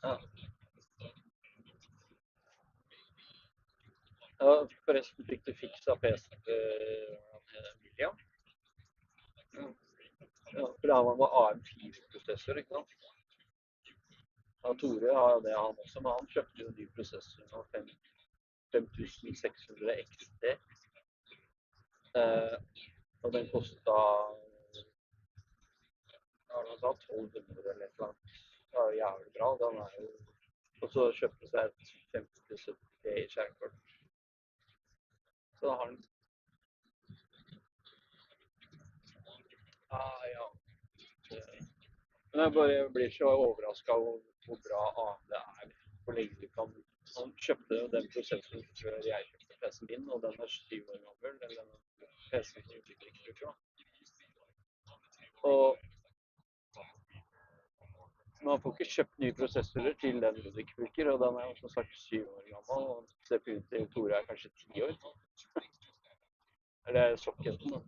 Ja. Ja, forresten fikk du fiksa PC-en til William? Ja, for det var med AM4-prosessor, ikke sant? Ja, Tore har det han også, men han kjøpte jo en ny prosessor nå, 5600 XT. Og den kostet ja, den sa 1200 eller et eller annet. Det var jo jævlig bra. Den er jo... Og så kjøpte seg et 5070 i skjermkort. Så da har den... Ja. Men jeg bare blir så overrasket over hvor bra AMD er. Hvor lenge du kan... Han kjøpte den prosessoren før jeg kjøpte PC-en min, og den er 7 år gammel. Den PC-en som utviklingsbruker da. Og man får ikke kjøpt nye prosessorer til den utviklingsbruker, og den er jo som sagt 7 år gammel, og CPU til Tore er kanskje 10 år. Eller socketen da.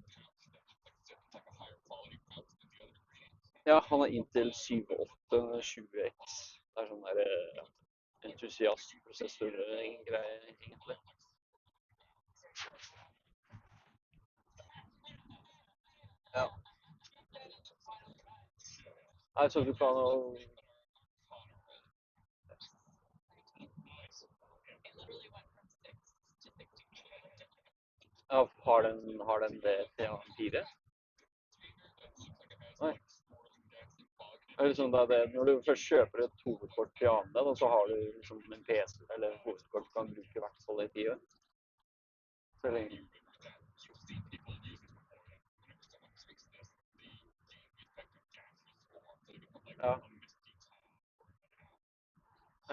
Ja, han har Intel 7820X. Det er sånn der entusiastprosessor-greie, egentlig. Ja. Nei, så du kan jo... Ja, har den det til A4? Nei. Det er liksom det, når du først kjøper et hovedkort til AMD, da, så har du liksom en PC eller et hovedkort du kan bruke i hvert fall i 10 år. Så lenge. Ja.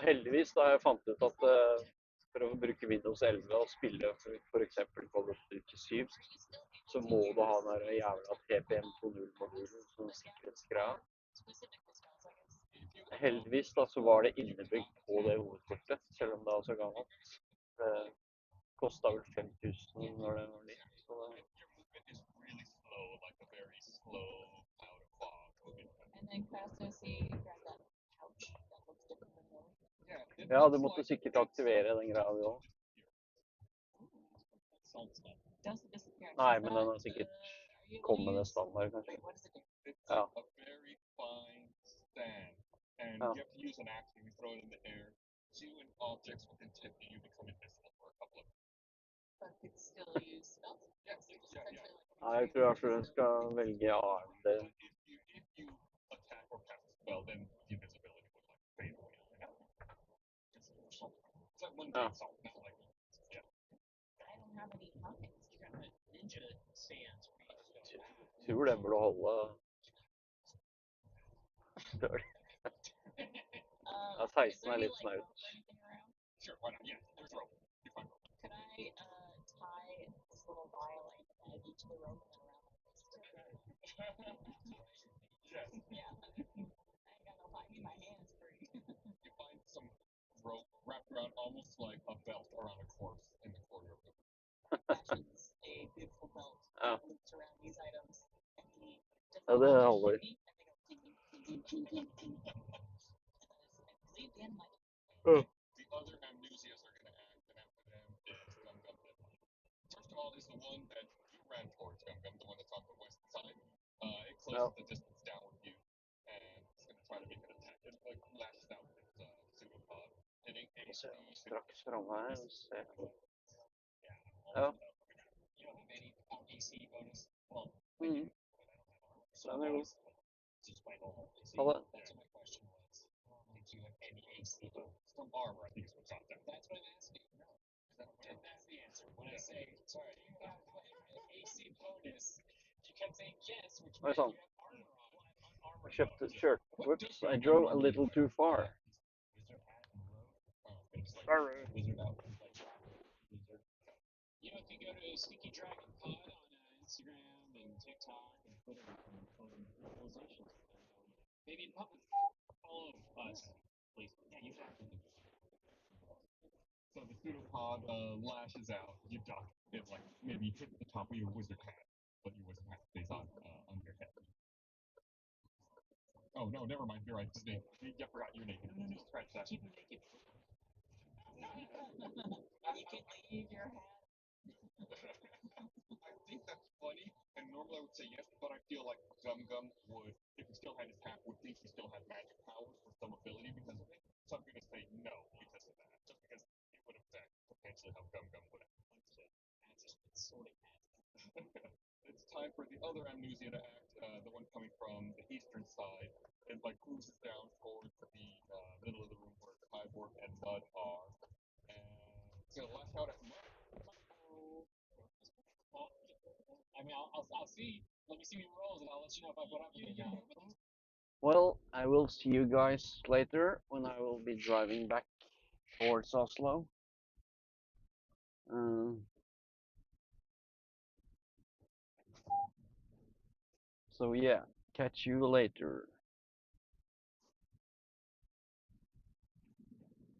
Heldigvis da jeg fant ut at for å bruke Windows 11 og spille for eksempel Call of Duty 7, så må du ha den jævla TPM20-modulen som sikkerhetsgreia. Heldigvis da så var det innebygd på det hovedkortet, selv om det var så gammelt. Det kostet vel 5000 når det var nytt. Så det... Ja, du måtte sikkert aktivere den greia du også. Nei, men den har sikkert kommet med standard, kanskje. Ja. And you have to use an axe when you throw it in the air. You and objects within 10 feet, you become invisible for a couple of minutes. But it's still use spells? Yes, Nei, jeg tror jeg den skal velge AMD. If you attack or cast a spell, then the invisibility would like fade away. It's like one day salt, not like I don't have any pockets. ninja sands. Tror den burde holde. Ja, 16 er litt snaut. Sure, why not? Yeah, there's rope. You're fine. Could I tie this little vial the rope and then around my waist. Yes. Yeah. I ain't got no I need my hands free. You find some rope wrapped around almost like a belt around a corpse in the corner of the room. Actually, it's a beautiful belt Oh. looped around these items, and the Oh, different the ones hell I think I believe the end might. Oh. The other amnesias are going to act, and after them is Gum Gum Deadline. First of all, is the one that you ran towards, Gum Gum, the one that's on the west side. It closes the distance down with you, and it's going to try to make an attack. It like lashes out with its pseudopod, hitting AC. Strax framför se. Yeah. Ja. You don't have any AC bonus. Well, Mm. so Den är god. just my normal AC. Hallå? That's what my question was. Did you have any AC bonus? From armor, I think is what shot down. That's what I'm asking. No. And that's the answer. When I say, sorry, you have AC bonus, you kept saying yes, which means Vad you sa have armor on. I shift the shirt. Whoops, I drove a little too far. Wizard hat and robe. Sorry. Wizard outfit like wizard. You know, if you go to Sneaky Dragon Pod on Instagram and TikTok and Twitter, you can post visualizations. Maybe in public, follow us, please. Yeah, you have to. So the pseudopod lashes out. You duck. It like maybe hit the top of your wizard hat, but your wizard hat stays on your head. Oh no, never mind. You're right. Just naked. You forgot you're naked. No. Scratch that. Keep it naked. You can leave your hat. I think that's funny, and normally I would say yes, but I feel like Gum Gum would, if he still had his hat, would think he still had magic powers or some ability because of it. So I'm going to say no because of that, just because it would affect potentially how Gum Gum would act. That's just sorting hat. It's time for the other amnesia to act, the one coming from the eastern side. It like cruises down towards the middle of the room where Kyborg and Mud are, and it's gonna lash out at Mud. Well, I mean, I'll see. Let me see what he rolls, and I'll let you know if I put up anything. Well, I will see you guys later when I will be driving back towards Oslo. So yeah, catch you later.